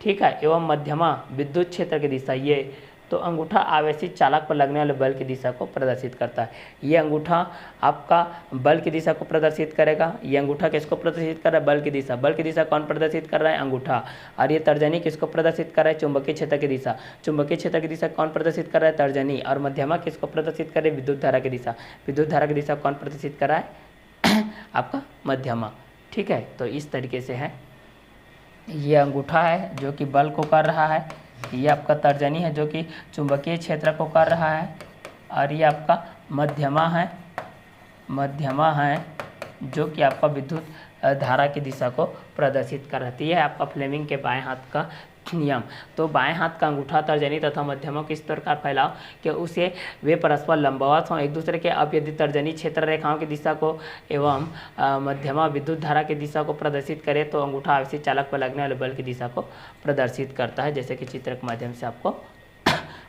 ठीक है, एवं मध्यमा विद्युत क्षेत्र की दिशा ये, तो अंगूठा आवेशित चालक पर लगने वाले बल की दिशा को प्रदर्शित करता है। ये अंगूठा आपका बल की दिशा को प्रदर्शित करेगा। ये अंगूठा किसको प्रदर्शित कर रहा है, बल की दिशा। बल की दिशा कौन प्रदर्शित कर रहा है, अंगूठा। और ये तर्जनी किसको प्रदर्शित कर रहा है, चुंबकीय क्षेत्र की दिशा। चुंबकीय क्षेत्र की दिशा कौन प्रदर्शित कर रहा है, तर्जनी। और मध्यमा किसको प्रदर्शित कर रही है, विद्युत धारा की दिशा। विद्युत धारा की दिशा कौन प्रदर्शित कर रहा है, आपका मध्यमा, ठीक है। तो इस तरीके से है, ये अंगूठा है जो कि बल को कर रहा है, ये आपका तर्जनी है जो कि चुंबकीय क्षेत्र को कर रहा है, और ये आपका मध्यमा है जो कि आपका विद्युत धारा की दिशा को प्रदर्शित कर रही है। आपका फ्लेमिंग के बाएं हाथ का नियम। तो बाएं हाथ का अंगूठा तर्जनी तथा मध्यमा को इस प्रकार फैलाओ कि उसे वे परस्पर लंबवत हों एक दूसरे के। अब यदि तर्जनी क्षेत्र रेखाओं की दिशा को एवं मध्यमा विद्युत धारा की दिशा को प्रदर्शित करे तो अंगूठा आवेशित चालक पर लगने वाले बल की दिशा को प्रदर्शित करता है, जैसे कि चित्र के माध्यम से आपको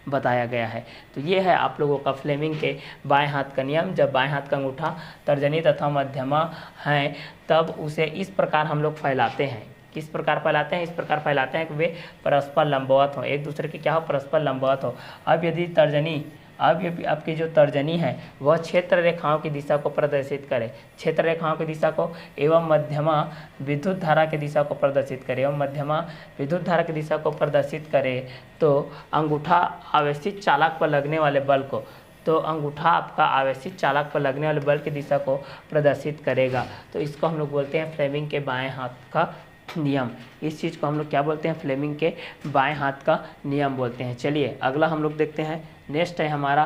बताया गया है। तो ये है आप लोगों का फ्लेमिंग के बाएं हाथ का नियम। जब बाएं हाथ का अंगूठा तर्जनी तथा मध्यमा है तब उसे इस प्रकार हम लोग फैलाते हैं। किस प्रकार फैलाते हैं, इस प्रकार फैलाते हैं कि वे परस्पर लंबवत हो, एक दूसरे के क्या हो, परस्पर लंबवत हो। अब यदि तर्जनी अब ये आपकी जो तर्जनी है वह क्षेत्र रेखाओं की दिशा को प्रदर्शित करे, क्षेत्र रेखाओं की दिशा को एवं मध्यमा विद्युत धारा की दिशा को प्रदर्शित करे, एवं मध्यमा विद्युत धारा की दिशा को प्रदर्शित करे। तो अंगूठा आवेशित चालक पर लगने वाले बल को, तो अंगूठा आपका आवेशित चालक पर लगने वाले बल की दिशा को प्रदर्शित करेगा। तो इसको हम लोग बोलते हैं फ्लेमिंग के बाएं हाथ का नियम। इस चीज़ को हम लोग क्या बोलते हैं? फ्लेमिंग के बाएं हाथ का नियम बोलते हैं। चलिए अगला हम लोग देखते हैं। नेक्स्ट है हमारा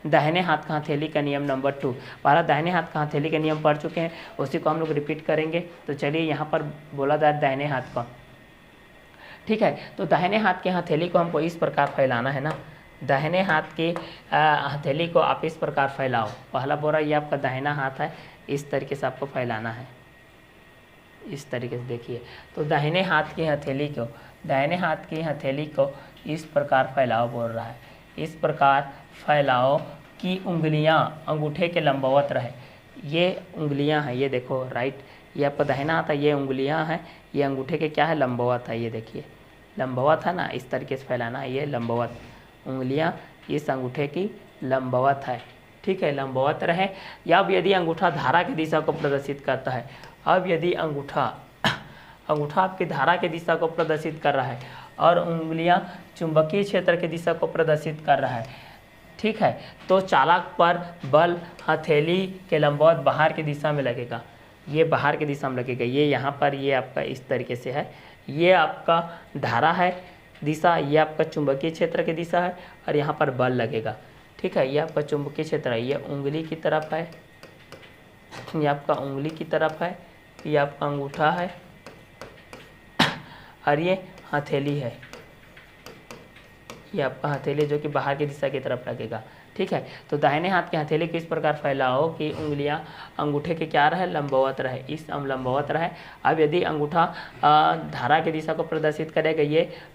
दाहिने हाथ का हथेली का नियम नंबर 2। पहला दाहिने हाथ का हथेली का नियम पढ़ चुके हैं, उसी को हम लोग रिपीट करेंगे। तो चलिए यहाँ पर बोला जाए दाहिने हाथ का, ठीक है। तो दाहिने हाथ के हथेली को हमको इस प्रकार फैलाना है ना, दाहिने हाथ की हथेली को आप इस प्रकार फैलाओ। पहला बोरा ये आपका दाहिना हाथ है, इस तरीके से आपको फैलाना है, इस तरीके से देखिए। तो दाहिने हाथ की हथेली को, दाहिने हाथ की हथेली को इस प्रकार फैलाओ बोल रहा है, इस प्रकार फैलाओ कि उंगलियां अंगूठे के लंबवत रहे। ये उंगलियां हैं, ये देखो राइट, ये आपका दाहिना हाथ है, ये उंगलियां हैं, ये अंगूठे के क्या है? लंबवत है। ये देखिए लंबवत है ना, इस तरीके से फैलाना है, ये लंबवत उंगलियां इस अंगूठे की लंबवत है, ठीक है, लंबवत रहे। या अब यदि अंगूठा धारा की दिशा को प्रदर्शित करता है, अब यदि अंगूठा आपकी धारा की दिशा को प्रदर्शित कर रहा है और उंगलियां चुंबकीय क्षेत्र की दिशा को प्रदर्शित कर रहा है, ठीक है, तो चालक पर बल हथेली के लंबवत बाहर की दिशा में लगेगा, ये बाहर की दिशा में लगेगा। ये यहाँ पर ये आपका इस तरीके से है, ये आपका धारा है दिशा, ये आपका चुंबकीय क्षेत्र की दिशा है और यहाँ पर बल लगेगा, ठीक है। ये आपका चुंबकीय क्षेत्र है, ये उंगली की तरफ है, ये आपका उंगली की तरफ है, ये आपका अंगूठा है और ये हथेली है, ये आपका हथेली जो कि बाहर की दिशा की तरफ लगेगा, ठीक है। तो दाहिने हाथ की हथेली को इस प्रकार फैलाओ कि उंगलियां अंगूठे के क्या रहे? लंबवत रहे, इस लंबवत रहे। अब यदि अंगूठा धारा की दिशा को प्रदर्शित करेगा,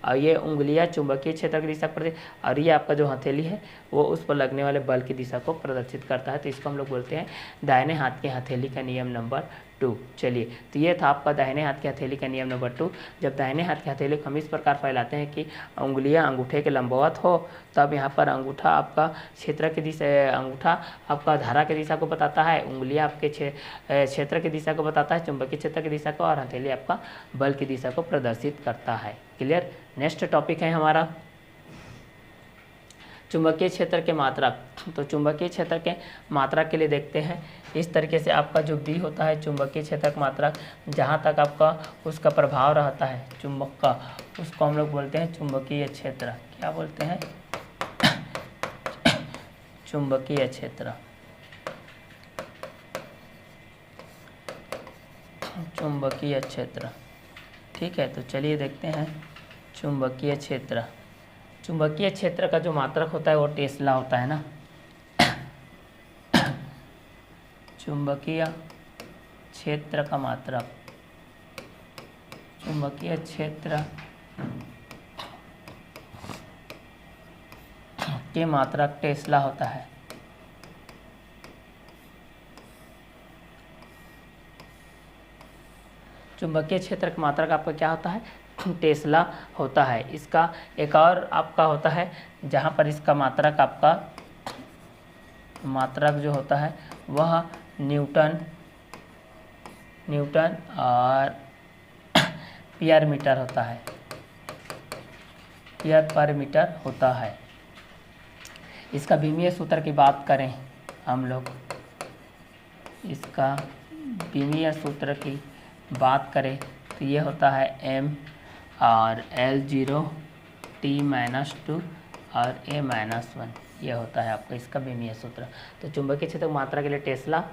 ये उंगलियां चुंबकीय क्षेत्र की दिशा पर, और ये आपका जो हथेली है वो उस पर लगने वाले बल की दिशा को प्रदर्शित करता है। तो इसको हम लोग बोलते हैं दाहिने हाथ की हथेली का नियम नंबर 2। चलिए, तो ये था आपका दाहिने हाथ की हथेली का नियम नंबर 2। जब दाहिने हाथ की हथेली को हम इस प्रकार फैलाते हैं कि उंगलियां अंगूठे के लंबवत हो, तब यहाँ पर अंगूठा आपका क्षेत्र की दिशा, अंगूठा आपका धारा की दिशा को बताता है, उंगलियां आपके क्षेत्र की दिशा को बताता है, चुंबकीय क्षेत्र की दिशा को, और हथेली आपका बल की दिशा को प्रदर्शित करता है। क्लियर। नेक्स्ट टॉपिक है हमारा चुंबकीय क्षेत्र के मात्रक। तो चुंबकीय क्षेत्र के मात्रक के लिए देखते हैं, इस तरीके से आपका जो बी होता है चुंबकीय क्षेत्र का मात्रक, जहाँ तक आपका उसका प्रभाव रहता है चुंबक का, उसको हम लोग बोलते हैं चुंबकीय क्षेत्र। क्या बोलते हैं? चुंबकीय क्षेत्र, चुंबकीय क्षेत्र, ठीक है। तो चलिए देखते हैं चुंबकीय क्षेत्र। चुंबकीय क्षेत्र का जो मात्रक होता है वो टेस्ला होता है ना। चुंबकीय क्षेत्र का मात्रक, चुंबकीय क्षेत्र के मात्रक टेस्ला होता है। चुंबकीय क्षेत्र का मात्रक आपका क्या होता है? टेस्ला होता है। इसका एक और आपका होता है जहाँ पर इसका मात्रक आपका मात्रक जो होता है वह न्यूटन और पीआर मीटर होता है, पीआर पर मीटर होता है। इसका विमीय सूत्र की बात करें हम लोग, इसका विमीय सूत्र की बात करें तो ये होता है m और L0 T-2 और A-1, यह होता है आपका इसका विमीय सूत्र। तो चुंबकीय क्षेत्र की मात्रा के लिए टेस्ला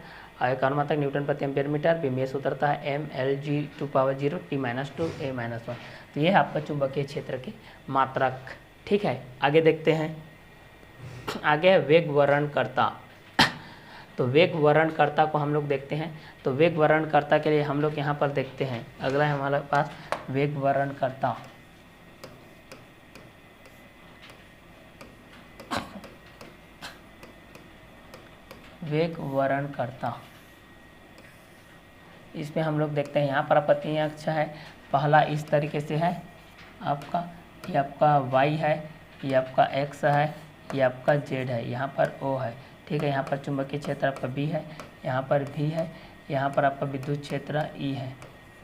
और एक और मात्रक न्यूटन प्रति एम्पीयर मीटर, विमीय सूत्र होता है m L/0 T-2 A-1। तो यह है आपका चुंबकीय क्षेत्र के मात्रक, ठीक है। आगे देखते हैं, आगे है वेग वर्णनकर्ता। तो वेग वर्णनकर्ता को हम लोग देखते हैं। तो वेग वर्णनकर्ता के लिए हम लोग यहाँ पर देखते हैं, अगला है हमारे पास वेग वर्णनकर्ता। वेग वर्णनकर्ता, इसमें हम लोग देखते हैं यहाँ पर आपका 3 अक्ष है। पहला इस तरीके से है आपका, ये आपका y है, ये आपका x है, ये आपका जेड है, यहाँ पर ओ है, ठीक है। यहाँ पर चुंबकीय क्षेत्र आपका बी है, यहाँ पर भी है, यहाँ पर आपका विद्युत क्षेत्र ई है,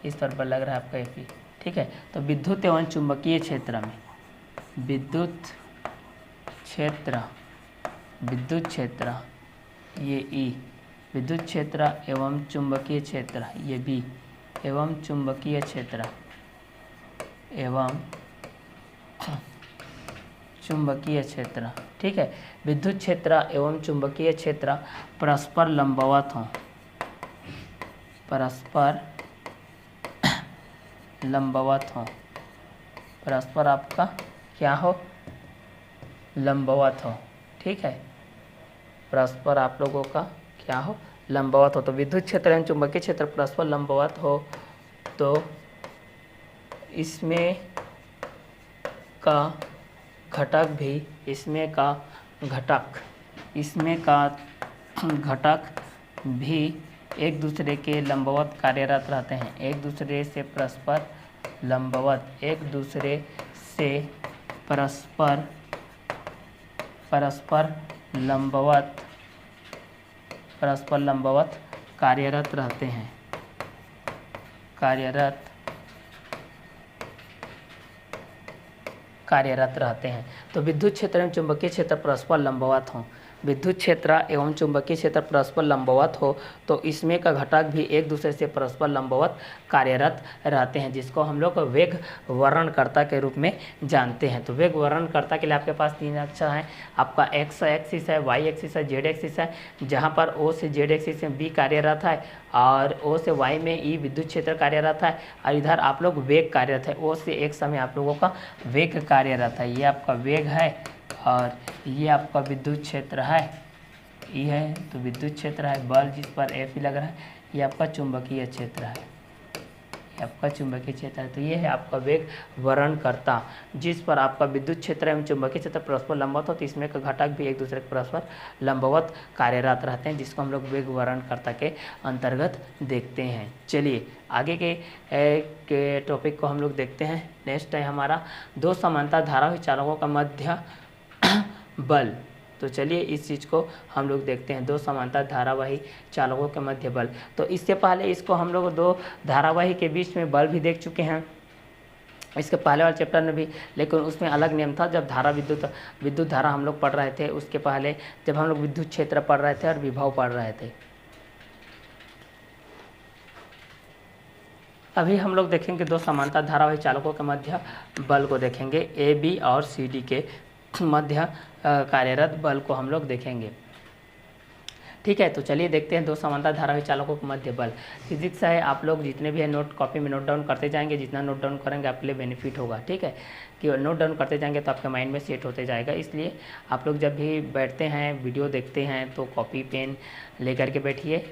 इस तौर पर लग रहा है आपका एपी, ठीक है। तो विद्युत एवं चुंबकीय क्षेत्र में विद्युत क्षेत्र ये ई, विद्युत क्षेत्र एवं चुंबकीय क्षेत्र ये बी, एवं चुंबकीय क्षेत्र ठीक है। विद्युत क्षेत्र एवं चुंबकीय क्षेत्र परस्पर लंबवत हों, परस्पर आपका क्या हो, लंबवत हो, ठीक है। परस्पर आप लोगों का क्या हो, लंबवत हो। तो विद्युत क्षेत्र एवं चुंबकीय क्षेत्र परस्पर लंबवत हो तो इसमें का घटक भी एक दूसरे के लंबवत कार्यरत रहते हैं, एक दूसरे से परस्पर लंबवत कार्यरत रहते हैं, तो विद्युत क्षेत्र एवं चुंबकीय क्षेत्र परस्पर लंबवत हों, विद्युत क्षेत्र एवं चुंबकीय क्षेत्र परस्पर लंबवत हो तो इसमें का घटक भी एक दूसरे से परस्पर लंबवत कार्यरत रहते हैं, जिसको हम लोग वेग वर्णनकर्ता के रूप में जानते हैं। तो वेग वर्णनकर्ता के लिए आपके पास 3 अक्षर हैं, आपका एक्स एक्सिस है, वाई एक्सिस है, जेड एक्सिस है, जहाँ पर ओ से जेड एक्सिस में बी कार्यरत है और ओ से वाई में ई विद्युत क्षेत्र कार्यरत है, और इधर आप लोग वेग कार्यरत है, ओ से एक्स में आप लोगों का वेग कार्यरत है। ये आपका वेग है और ये आपका विद्युत क्षेत्र है, ये है तो विद्युत क्षेत्र है, बल जिस पर एफ लग रहा है, ये आपका चुंबकीय क्षेत्र है, तो ये है आपका वेग वर्णनकर्ता, जिस पर आपका विद्युत क्षेत्र एवं चुंबकीय क्षेत्र परस्पर लंबवत हो तो इसमें का घटक भी एक दूसरे के परस्पर लंबवत कार्यरत रहते हैं, जिसको हम लोग वेग वर्णनकर्ता के अंतर्गत देखते हैं। चलिए आगे के टॉपिक को हम लोग देखते हैं। नेक्स्ट है हमारा 2 समांतर धारावाही चालकों का मध्य बल। तो चलिए इस चीज़ को हम लोग देखते हैं, 2 समांतर धारावाही चालकों के मध्य बल। तो इससे पहले इसको हम लोग 2 धारावाही के बीच में बल भी देख चुके हैं, इसके पहले वाले चैप्टर में भी, लेकिन उसमें अलग नियम था। जब विद्युत धारा हम लोग पढ़ रहे थे, उसके पहले जब हम लोग विद्युत क्षेत्र पढ़ रहे थे और विभव पढ़ रहे थे। अभी हम लोग देखेंगे 2 समांतर धारावाही चालकों के मध्य बल को देखेंगे, ए बी और सी डी के मध्य कार्यरत बल को हम लोग देखेंगे, ठीक है। तो चलिए देखते हैं 2 समांतर धारावाही चालकों के मध्य बल। फिजिक्स है, आप लोग जितने भी है नोट कॉपी में नोट डाउन करते जाएंगे, जितना नोट डाउन करेंगे आपके लिए बेनिफिट होगा, ठीक है। कि नोट डाउन करते जाएंगे तो आपके माइंड में सेट होते जाएगा, इसलिए आप लोग जब भी बैठते हैं वीडियो देखते हैं तो कॉपी पेन लेकर के बैठिए,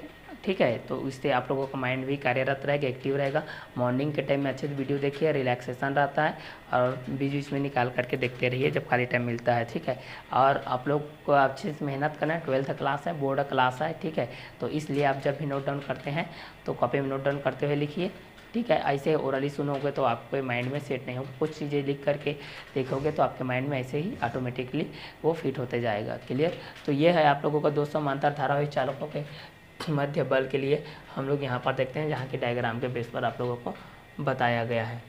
ठीक है। तो इससे आप लोगों का माइंड भी कार्यरत रहेगा, एक्टिव रहेगा। मॉर्निंग के टाइम में अच्छे से वीडियो देखिए, रिलैक्सेशन रहता है, और बीच बीच में निकाल करके देखते रहिए जब खाली टाइम मिलता है, ठीक है। और आप लोग को अच्छे से मेहनत करना है, 12th क्लास है, बोर्ड क्लास है, ठीक है। तो इसलिए आप जब भी नोट डाउन करते हैं तो कॉपी में नोट डाउन करते हुए लिखिए, ठीक है। ऐसे ओरली सुनोगे तो आपके माइंड में सेट नहीं होगा, कुछ चीज़ें लिख करके देखोगे तो आपके माइंड में ऐसे ही ऑटोमेटिकली वो फिट होते जाएगा, क्लियर। तो ये है आप लोगों का 2 समांतर धारावाही चालकों के मध्य बल के लिए हम लोग यहाँ पर देखते हैं, जहाँ की डायग्राम के बेस पर आप लोगों को बताया गया है।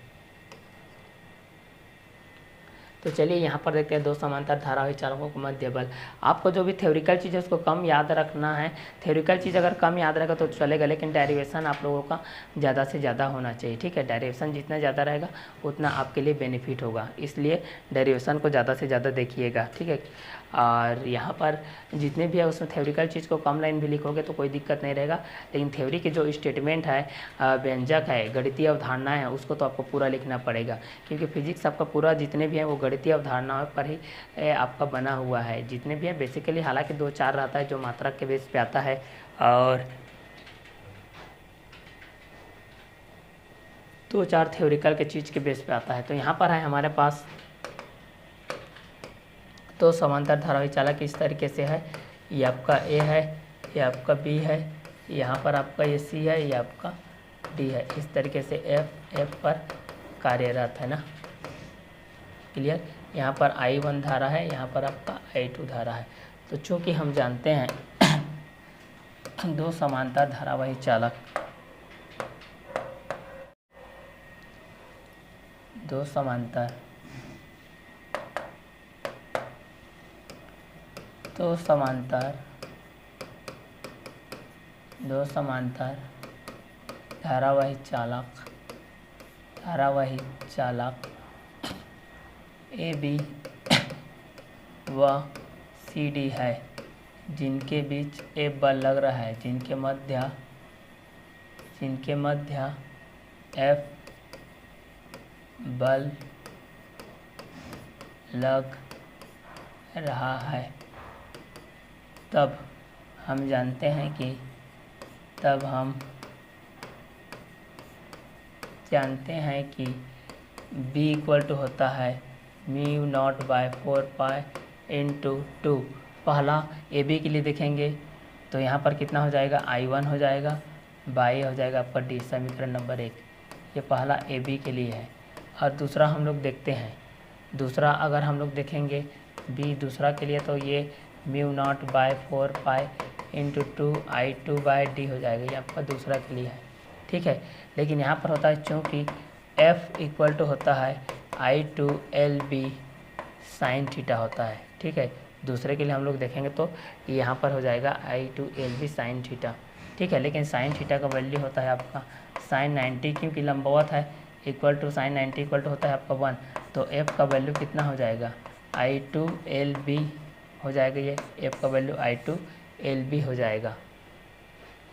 तो चलिए यहाँ पर देखते हैं 2 समांतर धारावाही चालकों का मध्य बल। आपको जो भी थ्योरिकल चीज़ है उसको कम याद रखना है, थ्योरिकल चीज़ अगर कम याद रहेगा तो चलेगा, लेकिन डेरिवेशन आप लोगों का ज़्यादा से ज़्यादा होना चाहिए, ठीक है। डेरिवेशन जितना ज़्यादा रहेगा उतना आपके लिए बेनिफिट होगा, इसलिए डेरिवेशन को ज़्यादा से ज़्यादा देखिएगा, ठीक है। और यहाँ पर जितने भी है उसमें थ्योरिकल चीज़ को कम लाइन भी लिखोगे तो कोई दिक्कत नहीं रहेगा, लेकिन थ्योरी के जो स्टेटमेंट है, व्यंजक है, गणितीय अवधारणाएं है, उसको तो आपको पूरा लिखना पड़ेगा, क्योंकि फिजिक्स आपका पूरा जितने भी हैं वो गणितीय अवधारणाओं पर ही आपका बना हुआ है, जितने भी है बेसिकली। हालांकि 2-4 रहता है जो मात्रक के बेस पे आता है, और 2-4 थ्योरिकल के चीज़ के बेस पे आता है। तो यहाँ पर है हमारे पास 2 समांतर धारावाही चालक इस तरीके से है, ये आपका ए है, ये आपका बी है, यहाँ पर आपका ये सी है, ये आपका डी है। इस तरीके से एफ पर कार्यरत है ना, क्लियर। यहाँ पर I1 धारा है, यहाँ पर आपका I2 धारा है। तो चूँकि हम जानते हैं दो समांतर धारावाही चालक, दो समांतर धारावाही चालक ए बी व सी डी है, जिनके बीच एक बल लग रहा है, जिनके मध्य F बल लग रहा है, तब हम जानते हैं कि B इक्वल टू होता है mu naught by 4 pi into 2। पहला ए बी के लिए देखेंगे तो यहाँ पर कितना हो जाएगा, I1 हो जाएगा, बाई हो जाएगा आपका डी, समीकरण नंबर 1। ये पहला ए बी के लिए है। और दूसरा हम लोग देखते हैं, दूसरा अगर हम लोग देखेंगे बी दूसरा के लिए, तो ये mu naught by 4 pi into 2 I2 by D हो जाएगा। ये आपका दूसरा के लिए है, ठीक है। लेकिन यहाँ पर होता है चूँकि F इक्वल टू होता है I2 LB साइन थीटा होता है, ठीक है। दूसरे के लिए हम लोग देखेंगे तो यहाँ पर हो जाएगा I2 LB साइन थीटा, ठीक है। लेकिन साइन थीटा का वैल्यू होता है आपका साइन 90, क्योंकि लंबवत है, equal to sine 90 equal to होता है आपका 1। तो F का वैल्यू कितना हो जाएगा, I2 LB हो जाएगा। ये F का वैल्यू I2 LB हो जाएगा,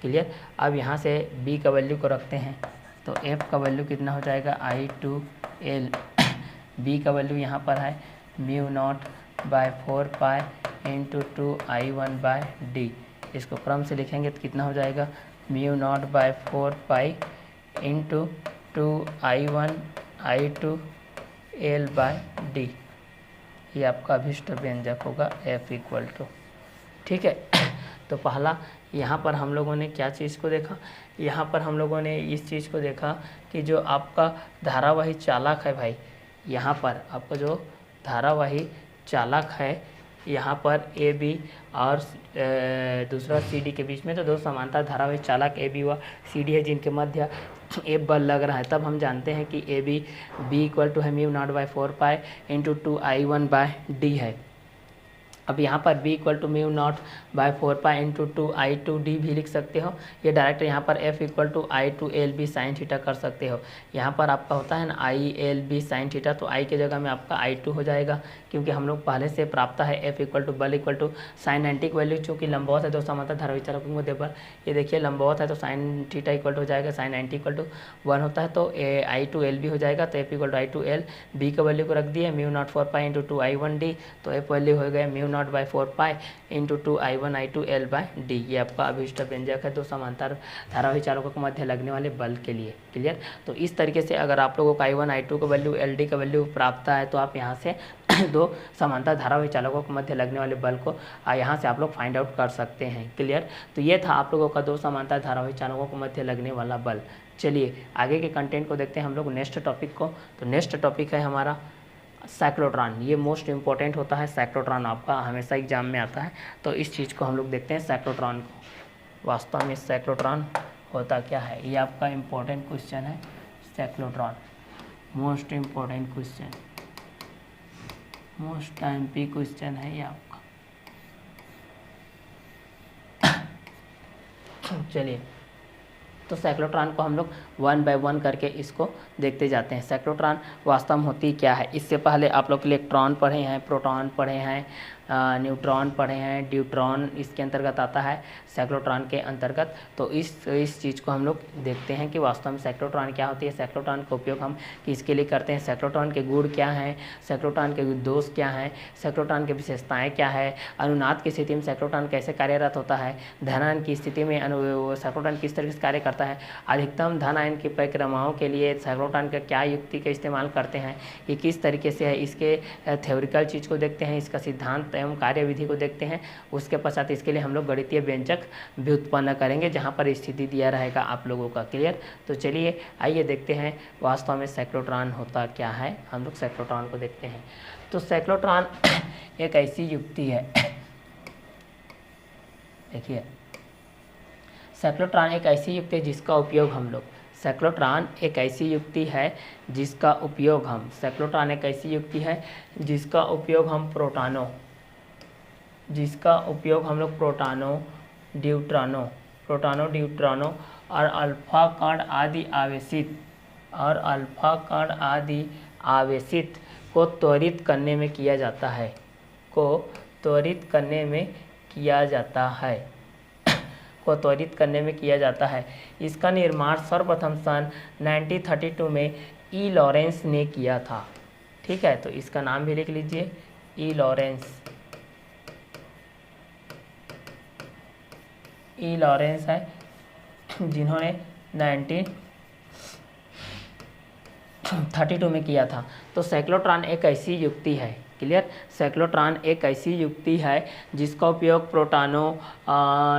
क्लियर। अब यहाँ से B का वैल्यू को रखते हैं तो F का वैल्यू कितना हो जाएगा, I2 L B का वैल्यू यहाँ पर है mu naught by 4 pi into 2 I1 by D. इसको क्रम से लिखेंगे तो कितना हो जाएगा, mu naught by 4 pi into 2 I1 I2 L by D. ये आपका अभिष्ट व्यंजक होगा F इक्वल टू, ठीक है। तो पहला यहाँ पर हम लोगों ने क्या चीज़ को देखा, यहाँ पर हम लोगों ने इस चीज़ को देखा कि जो आपका धारावाही चालक है भाई, यहाँ पर आपका जो धारावाही चालक है, यहाँ पर ए बी और दूसरा सी डी के बीच में तो दो समांतर धारावाही चालक ए बी व सी डी है, जिनके मध्य एक बल लग रहा है। तब हम जानते हैं कि ए बी इक्वल टू है mu naught by 4 pi into 2 I1 by D है। अब यहाँ पर B इक्वल टू mu naught by 4 pi into 2 I2 D भी लिख सकते हो। ये डायरेक्ट यहाँ पर F equal to I2 LB sine theta कर सकते हो। यहाँ पर आपका होता है ना ILB साइन थीटा, तो I के जगह में आपका I2 हो जाएगा, क्योंकि हम लोग पहले से प्राप्त है F इक्वल टू बल इक्वल टू साइन 90 की वैल्यू, चूँकि लंबवत है तो समांतर धारावाही चालकों के मध्य बल, ये देखिए लंबवत है तो साइन थीटा इक्वल टू हो जाएगा साइन 90 इक्वल टू 1 होता है, तो I2 LB हो जाएगा। तो F equal to I2 L, B का वैल्यू को रख दिए mu naught 4 pi into 2 I1 D, तो F वैल्यू हो गया mu naught by 4 pi into 2 I1 I2 L by D. ये आपका अभिष्ट व्यंजक है दो समांतर धारावाही चालकों के मध्य लगने वाले बल के लिए, क्लियर। तो इस तरीके से अगर आप लोगों को I1 I2 का वैल्यू LD का वैल्यू प्राप्त है, तो आप यहाँ से दो समांतर धारावाही चालकों के मध्य लगने वाले बल को यहाँ से आप लोग फाइंड आउट कर सकते हैं, क्लियर। तो ये था आप लोगों का दो समांतर धारावाही चालकों के मध्य लगने वाला बल। चलिए आगे के कंटेंट को देखते हैं हम लोग नेक्स्ट टॉपिक को। तो नेक्स्ट टॉपिक है हमारा साइक्लोट्रॉन। ये मोस्ट इंपॉर्टेंट होता है साइक्लोट्रॉन, आपका हमेशा एग्जाम में आता है। तो इस चीज़ को हम लोग देखते हैं साइक्लोट्रॉन को। वास्तव में साइक्लोट्रॉन होता क्या है, ये आपका इम्पोर्टेंट क्वेश्चन है। Cyclotron most important question, most MP question है ये आपका। चलिए तो साइक्लोट्रॉन को हम लोग 1 बाय 1 करके इसको देखते जाते हैं। साइक्लोट्रॉन वास्तव में होती क्या है, इससे पहले आप लोग इलेक्ट्रॉन पढ़े हैं, प्रोटॉन पढ़े हैं, न्यूट्रॉन पढ़े हैं, ड्यूट्रॉन इसके अंतर्गत आता है साइक्लोट्रॉन के अंतर्गत। तो इस चीज़ को हम लोग देखते हैं कि वास्तव में साइक्लोट्रॉन क्या होती है, साइक्लोट्रॉन का उपयोग हम किसके लिए करते हैं, साइक्लोट्रॉन के गुण क्या हैं, साइक्लोट्रॉन के दोष क्या हैं, साइक्लोट्रॉन की विशेषताएँ क्या है, अनुनाद की स्थिति में साइक्लोट्रॉन कैसे कार्यरत होता है, धनायन की स्थिति में साइक्लोट्रॉन किस तरीके से कार्य करता है, अधिकतम धन आयन की परिक्रमाओं के लिए साइक्लोट्रॉन का क्या युक्ति का इस्तेमाल करते हैं, ये किस तरीके से है, इसके थ्योरिकल चीज़ को देखते हैं, इसका सिद्धांत एवं कार्यविधि को देखते हैं। उसके पश्चात इसके लिए हम लोग गणितीय व्यंजक भी उत्पन्न करेंगे, जहाँ पर स्थिति दिया रहेगा आप लोगों का, क्लियर। तो चलिए आइए देखते हैं वास्तव में साइक्लोट्रॉन होता क्या है। हम लोग साइक्लोट्रॉन को देखते हैं। तो साइक्लोट्रॉन एक ऐसी युक्ति है, देखिए साइक्लोट्रॉन एक ऐसी युक्ति है जिसका उपयोग हम लोग साइक्लोट्रॉन एक ऐसी युक्ति है जिसका उपयोग हम साइक्लोट्रॉन एक ऐसी युक्ति है जिसका उपयोग हम प्रोटॉनों लोग प्रोटॉनों ड्यूट्रॉनों और अल्फा कण आदि आवेशित को त्वरित करने में किया जाता है। इसका निर्माण सर्वप्रथम सन 1932 में ई लॉरेंस ने किया था। ठीक है, तो इसका नाम भी लिख लीजिए, ई लॉरेंस है, जिन्होंने 1932 में किया था। तो साइक्लोट्रॉन एक ऐसी युक्ति है, क्लियर, साइक्लोट्रॉन एक ऐसी युक्ति है जिसका उपयोग प्रोटॉनों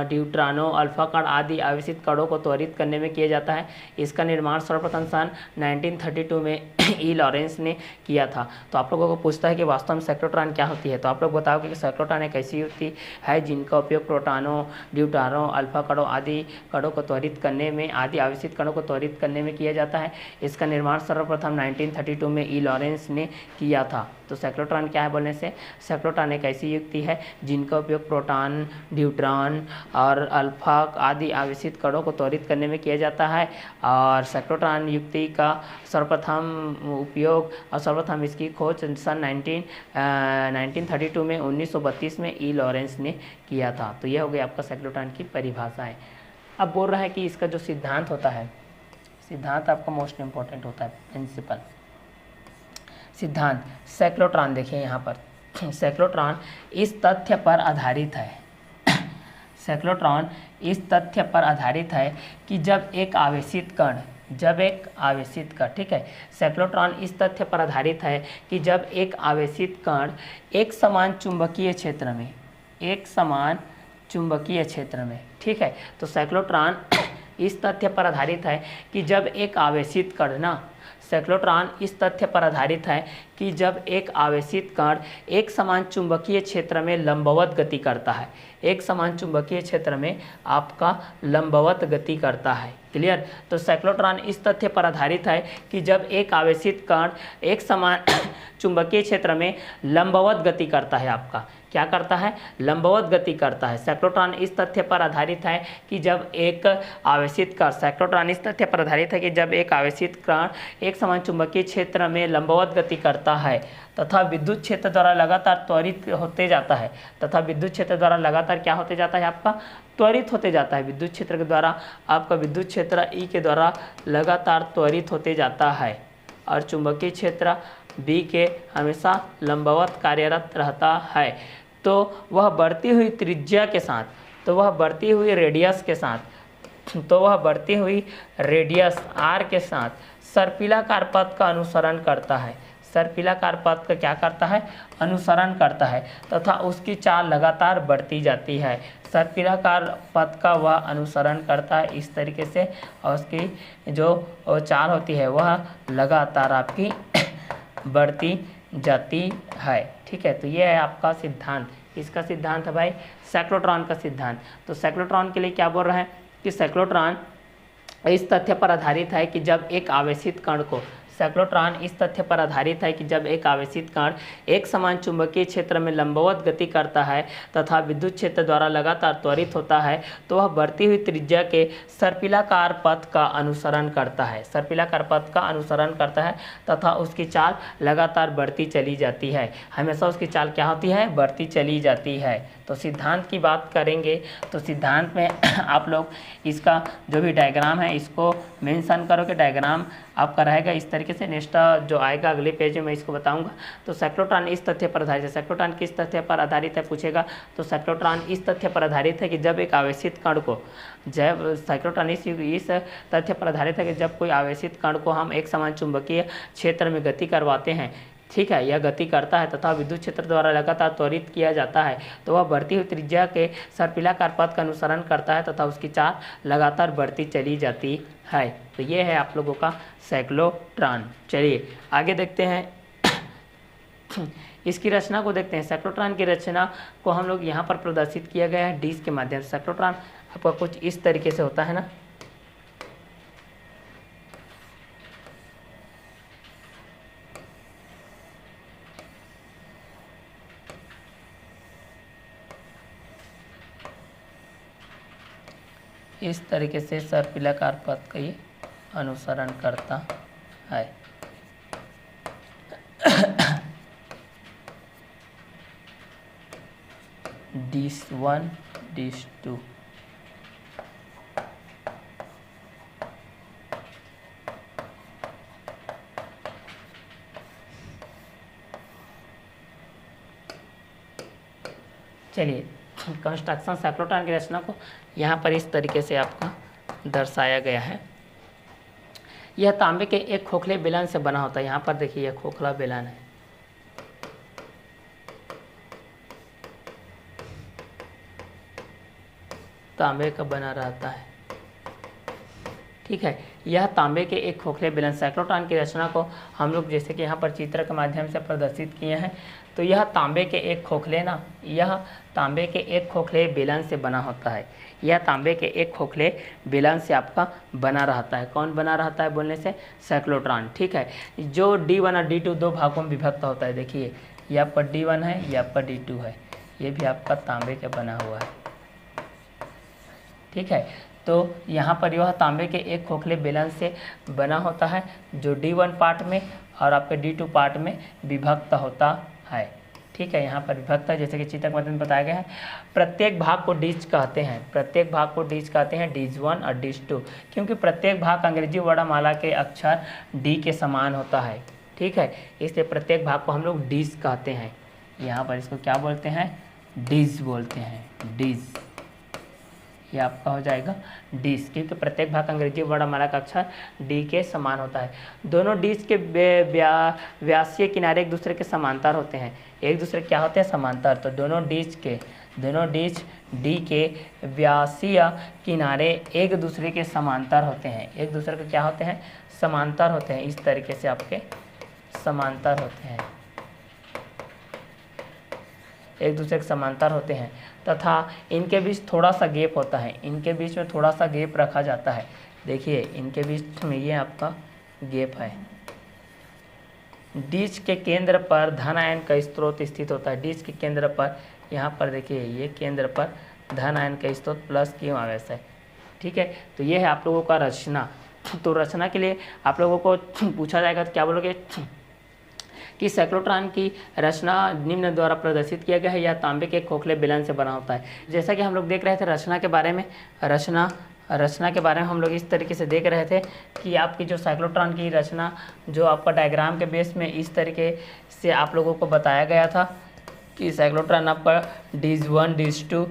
ड्यूट्रॉनों अल्फा कण आदि आवेशित कणों को त्वरित करने में किया जाता है। इसका निर्माण सर्वप्रथम सन 1932 में ई लॉरेंस ने किया था। तो आप लोगों को पूछता है कि वास्तव में साइक्लोट्रॉन क्या होती है, तो आप लोग बताओगे कि साइक्लोट्रॉन एक ऐसी युक्ति है जिनका उपयोग प्रोटॉनों ड्यूट्रॉनों अल्फा कणों आदि कणों को त्वरित करने में आदि आवेशित कणों को त्वरित करने में किया जाता है। इसका निर्माण सर्वप्रथम 1932 में ई लॉरेंस ने किया था। तो साइक्लोट्रॉन क्या है बोलने से, साइक्लोट्रॉन एक ऐसी युक्ति है जिनका उपयोग प्रोटॉन ड्यूट्रॉन और अल्फा आदि आवेशित कणों को त्वरित करने में किया जाता है। और साइक्लोट्रॉन युक्ति का सर्वप्रथम उपयोग और सर्वप्रथम इसकी खोज सन 1932 में 1932 में ई लॉरेंस ने किया था। तो यह हो गया आपका साइक्लोट्रॉन की परिभाषाएं। अब बोल रहा है कि इसका जो सिद्धांत होता है, सिद्धांत आपका मोस्ट इम्पोर्टेंट होता है, प्रिंसिपल सिद्धांत। साइक्लोट्रॉन देखिए यहाँ पर, साइक्लोट्रॉन इस तथ्य पर आधारित है, साइक्लोट्रॉन इस तथ्य पर आधारित है कि जब एक आवेशित कण, ठीक है, साइक्लोट्रॉन इस तथ्य पर आधारित है कि जब एक आवेशित कण एक समान चुंबकीय क्षेत्र में, ठीक है, तो साइक्लोट्रॉन इस तथ्य पर आधारित है कि जब एक आवेशित कण साइक्लोट्रॉन इस तथ्य पर आधारित है कि जब एक आवेशित कण एक समान चुंबकीय क्षेत्र में लंबवत गति करता है, एक समान चुंबकीय क्षेत्र में आपका लंबवत गति करता है, क्लियर। तो साइक्लोट्रॉन इस तथ्य पर आधारित है कि जब एक आवेशित कण एक समान चुंबकीय क्षेत्र में लंबवत गति करता है, आपका क्या करता है, लंबवत गति करता है। साइक्लोट्रॉन इस तथ्य पर आधारित है कि जब एक आवेशित कण, साइक्लोट्रॉन इस तथ्य पर आधारित है कि जब एक आवेशित कण एक समान चुंबकीय क्षेत्र में लंबवत गति करता है तथा विद्युत क्षेत्र द्वारा लगातार त्वरित होते जाता है, तथा विद्युत क्षेत्र द्वारा लगातार क्या होते जाता है, आपका त्वरित होते जाता है। विद्युत क्षेत्र के द्वारा आपका विद्युत क्षेत्र ई के द्वारा लगातार त्वरित होते जाता है और चुंबकीय क्षेत्र बी के हमेशा लंबवत कार्यरत रहता है। तो वह बढ़ती हुई त्रिज्या के साथ, तो वह बढ़ती हुई रेडियस आर के साथ सर्पिलाकार पथ का अनुसरण करता है, सर्पिलाकार पथ का क्या करता है, अनुसरण करता है तथा उसकी चाल लगातार बढ़ती जाती है। सर्पिलाकार पथ का वह अनुसरण करता है इस तरीके से, और उसकी जो चाल होती है वह लगातार आपकी बढ़ती जाती है, ठीक है। तो ये है आपका सिद्धांत, इसका सिद्धांत है भाई साइक्लोट्रॉन का सिद्धांत। तो साइक्लोट्रॉन के लिए क्या बोल रहे हैं कि साइक्लोट्रॉन इस तथ्य पर आधारित है कि जब एक आवेशित कण को, साइक्लोट्रॉन इस तथ्य पर आधारित है कि जब एक आवेशित कण एक समान चुंबकीय क्षेत्र में लंबवत गति करता है तथा विद्युत क्षेत्र द्वारा लगातार त्वरित होता है तो वह बढ़ती हुई त्रिज्या के सर्पिलाकार पथ का अनुसरण करता है, सर्पिलाकार पथ का अनुसरण करता है तथा उसकी चाल लगातार बढ़ती चली जाती है। हमेशा उसकी चाल क्या होती है, बढ़ती चली जाती है। तो सिद्धांत की बात करेंगे तो सिद्धांत में आप लोग इसका जो भी डायग्राम है इसको मेंशन करो कि डायग्राम आपका रहेगा इस तरीके से। नेक्स्ट जो आएगा अगले पेज में मैं इसको बताऊंगा। तो साइक्लोट्रॉन इस तथ्य पर आधारित है, साइक्लोट्रॉन किस तथ्य पर आधारित है पूछेगा, तो साइक्लोट्रॉन इस तथ्य पर आधारित है कि जब एक आवेशित कण को, जब साइक्लोट्रॉन इस तथ्य पर आधारित है कि जब कोई आवेशित कण को हम एक समान चुंबकीय क्षेत्र में गति करवाते हैं, ठीक है, यह गति करता है तथा विद्युत क्षेत्र द्वारा लगातार त्वरित किया जाता है तो वह बढ़ती हुई त्रिज्या के सर्पिलाकार पथ का अनुसरण करता है तथा उसकी चाल लगातार बढ़ती चली जाती है। तो ये है आप लोगों का साइक्लोट्रॉन। चलिए आगे देखते हैं। इसकी रचना को देखते हैं। साइक्लोट्रॉन की रचना को हम लोग यहाँ पर प्रदर्शित किया गया है डिस्क के माध्यम से। साइक्लोट्रॉन आपका कुछ इस तरीके से होता है ना, इस तरीके से सर्पिलाकार पथ का ये अनुसरण करता है। डिस्क 1, डिस्क 2, चलिए कंस्ट्रक्शन साइक्लोट्रॉन की रचना को यहाँ पर इस तरीके से आपका दर्शाया गया है। यह तांबे के एक खोखले बेलन से बना होता है। यहाँ पर देखिए यह खोखला बेलन है, तांबे का बना रहता है, ठीक है। यह तांबे के एक खोखले बेलन, साइक्लोट्रॉन की रचना को हम लोग जैसे कि यहाँ पर चित्र के माध्यम से प्रदर्शित किए हैं। तो यह तांबे के एक खोखले ना, यह तांबे के एक खोखले बेलन से बना होता है। यह तांबे के एक खोखले बेलन से आपका बना रहता है। कौन बना रहता है बोलने से? साइक्लोट्रॉन, ठीक है। जो D1 और D2 दो भागों में विभक्त होता है। देखिए ये आपका D1 है, ये आपका D2 है, ये भी आपका तांबे का बना हुआ है, ठीक है। तो यहाँ पर यह तांबे के एक खोखले बेलन से बना होता है जो D1 पार्ट में और आपके D2 पार्ट में विभक्त होता है, ठीक है। यहाँ पर विभक्त है जैसे कि चित्र के माध्यम में बताया गया है। प्रत्येक भाग को डिस्क कहते हैं, प्रत्येक भाग को डिस्क कहते हैं, डिस्क 1 और डिस्क 2, क्योंकि प्रत्येक भाग अंग्रेजी वर्णमाला के अक्षर डी के समान होता है, ठीक है। इसलिए प्रत्येक भाग को हम लोग डिस्क कहते हैं। यहाँ पर इसको क्या बोलते हैं? डिस्क बोलते हैं, डिस्क। ये आपका हो जाएगा डिस्क, क्योंकि प्रत्येक भाग अंग्रेजी वर्णमाला का अक्षर डी के समान होता है। दोनों डिस्क के व्यासीय किनारे एक दूसरे के समांतर होते हैं। एक दूसरे क्या होते हैं? समांतर। तो दोनों डिस्क डी के व्यासीय किनारे एक दूसरे के समांतर होते हैं। एक दूसरे के क्या होते हैं? समांतर होते हैं। इस तरीके से आपके समांतर होते हैं, एक दूसरे के समांतर होते हैं, तथा इनके बीच थोड़ा सा गैप होता है। इनके बीच में थोड़ा सा गैप रखा जाता है। देखिए इनके बीच में ये आपका गैप है। डिस्क के केंद्र पर धन आयन का स्रोत स्थित होता है। डिस्क के केंद्र पर, यहाँ पर देखिए ये केंद्र पर धन आयन का स्रोत प्लस क्यों आवेश है, ठीक है। तो ये है आप लोगों का रचना। तो रचना के लिए आप लोगों को पूछा जाएगा तो क्या बोलोगे कि साइक्लोट्रॉन की रचना निम्न द्वारा प्रदर्शित किया गया है। यह तांबे के खोखले बेलन से बना होता है। जैसा कि हम लोग देख रहे थे रचना के बारे में, रचना के बारे में हम लोग इस तरीके से देख रहे थे कि आपकी जो साइक्लोट्रॉन की रचना जो आपका डायग्राम के बेस में इस तरीके से आप लोगों को बताया गया था कि साइक्लोट्रॉन आपका डिस्क 1, डिस्क 2,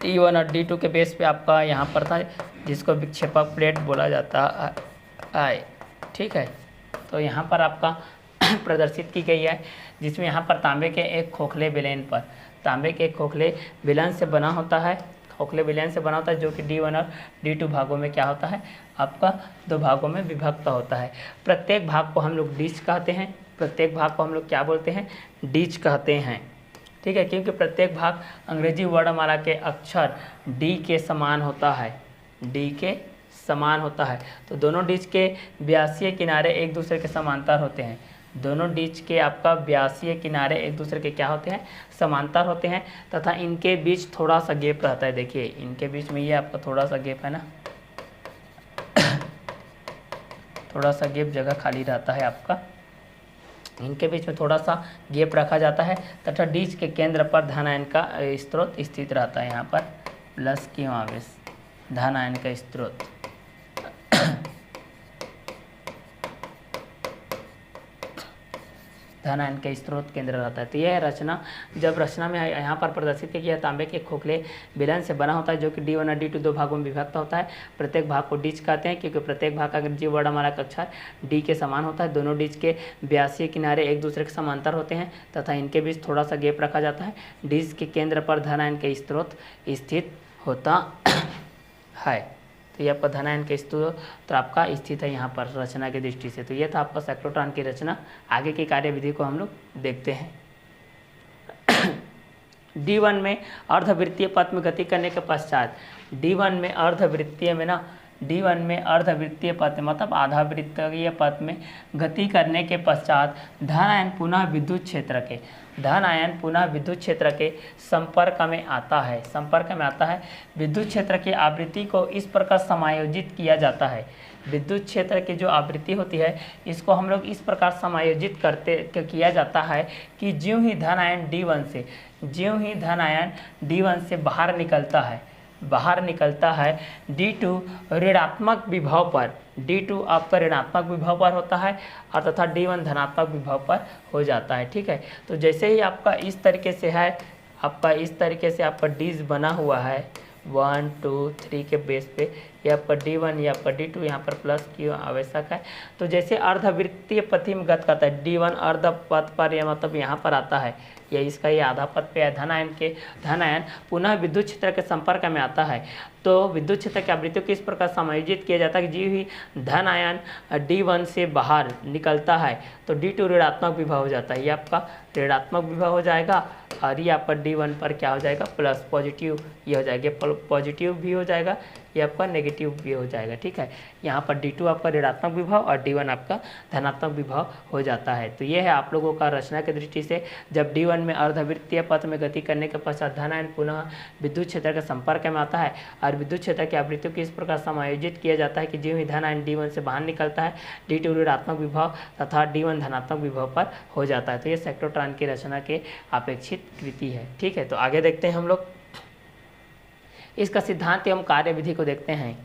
T1 और D2 के बेस पे आपका यहाँ पर था, जिसको विक्षेपक प्लेट बोला जाता है, ठीक है। तो यहाँ पर आपका प्रदर्शित की गई है, जिसमें यहाँ पर तांबे के एक खोखले बेलन पर, तांबे के एक खोखले बेलन से बना होता है, खोखले बेलन से बना होता है, जो कि D1 और D2 भागों में क्या होता है? आपका दो भागों में विभक्त होता है। प्रत्येक भाग को हम लोग डिस्क कहते हैं। प्रत्येक भाग को हम लोग क्या बोलते हैं? डिस्क कहते हैं, ठीक है, क्योंकि प्रत्येक भाग अंग्रेजी वर्णमाला के अक्षर डी के समान होता है, डी के समान होता है। तो दोनों डिस्क के व्यासीय किनारे एक दूसरे के समांतर होते हैं। दोनों डिस्क के आपका व्यासीय किनारे एक दूसरे के क्या होते हैं? समांतर होते हैं, तथा इनके बीच थोड़ा सा गैप रहता है। देखिए इनके बीच में ये आपका थोड़ा सा गैप है ना, थोड़ा सा गैप जगह खाली रहता है आपका, इनके बीच में थोड़ा सा गैप रखा जाता है, तथा डिस्क के केंद्र पर धन आयन का स्रोत स्थित रहता है। यहाँ पर प्लस क्यों आवेश? धन आयन का स्रोत, धन आयन का स्रोत केंद्र रहता है। तो यह रचना, जब रचना में यहाँ पर प्रदर्शित किया गया तांबे के खोखले बेलन से बना होता है, जो कि D1 और D2 दो भागों में विभक्त होता है। प्रत्येक भाग को डिस्क कहते हैं, क्योंकि प्रत्येक भाग का अंग्रेजी वर्णमाला का अक्षर डी के समान होता है। दोनों डिस्क के व्यासीय किनारे एक दूसरे के समांतर होते हैं, तथा इनके बीच थोड़ा सा गैप रखा जाता है। डिस्क के केंद्र पर धन आयन का स्रोत स्थित होता है। तो ये आपका धन आयन का स्रोत तो आपका स्थित है यहाँ पर रचना की दृष्टि से। तो ये था आपका साइक्लोट्रॉन की रचना। आगे की कार्यविधि को हम लोग देखते हैं। D1 में अर्धवृत्तीय पथ में गति करने के पश्चात D1 में अर्धवृत्तीय में ना D1 में अर्धवृत्तीय पथ मतलब आधावृत्तीय पथ में गति करने के पश्चात धन आयन पुनः विद्युत क्षेत्र के संपर्क में आता है। विद्युत क्षेत्र की आवृत्ति को इस प्रकार समायोजित किया जाता है। विद्युत क्षेत्र की जो आवृत्ति होती है इसको हम लोग इस प्रकार समायोजित किया जाता है कि ज्यों ही धन आयन D1 से बाहर निकलता है D2 ऋणात्मक विभव पर, D2 आपका ऋणात्मक विभव पर होता है और तथा D1 धनात्मक विभव पर हो जाता है। ठीक है, तो जैसे ही आपका इस तरीके से आपका डिज बना हुआ है 1 2 3 के बेस पे, ये आपका D1 या आपका D2 यहाँ पर प्लस Q आवश्यक है। तो जैसे अर्धवृत्तीय पथी में गत करता है D1 अर्ध पथ पर या मतलब यहाँ पर आता है, या इसका ये आधा पथ पे है, धन आयन पुनः विद्युत क्षेत्र के संपर्क में आता है। तो विद्युत क्षेत्र की आवृत्ति को इस प्रकार समायोजित किया जाता है कि जी ही धन आयन D1 से बाहर निकलता है तो D2 ऋणात्मक विभव हो जाता है, ये आपका ऋणात्मक विभव हो जाएगा और ये आपका D1 पर क्या हो जाएगा प्लस पॉजिटिव, ये हो जाएगा पॉजिटिव भी हो जाएगा, ये आपका नेगेटिव भी हो जाएगा। ठीक है, यहाँ पर D2 आपका ऋणात्मक विभव और D1 आपका धनात्मक विभव हो जाता है। तो ये है आप लोगों का रचना की दृष्टि से, जब D1 में अर्धवृत्तीय पथ में गति करने के पश्चात धन आयन पुनः विद्युत क्षेत्र के संपर्क में आता है और विद्युत क्षेत्र की आवृत्ति को इस प्रकार समायोजित किया जाता है कि जो ही धन आयन D1 से बाहर निकलता है D2 ऋणात्मक विभव तथा D1 धनात्मक विभव पर हो जाता है। तो ये साइक्लोट्रॉन की रचना के अपेक्षित कृति है। ठीक है, तो आगे देखते हैं हम लोग इसका सिद्धांत एवं कार्य विधि को देखते हैं।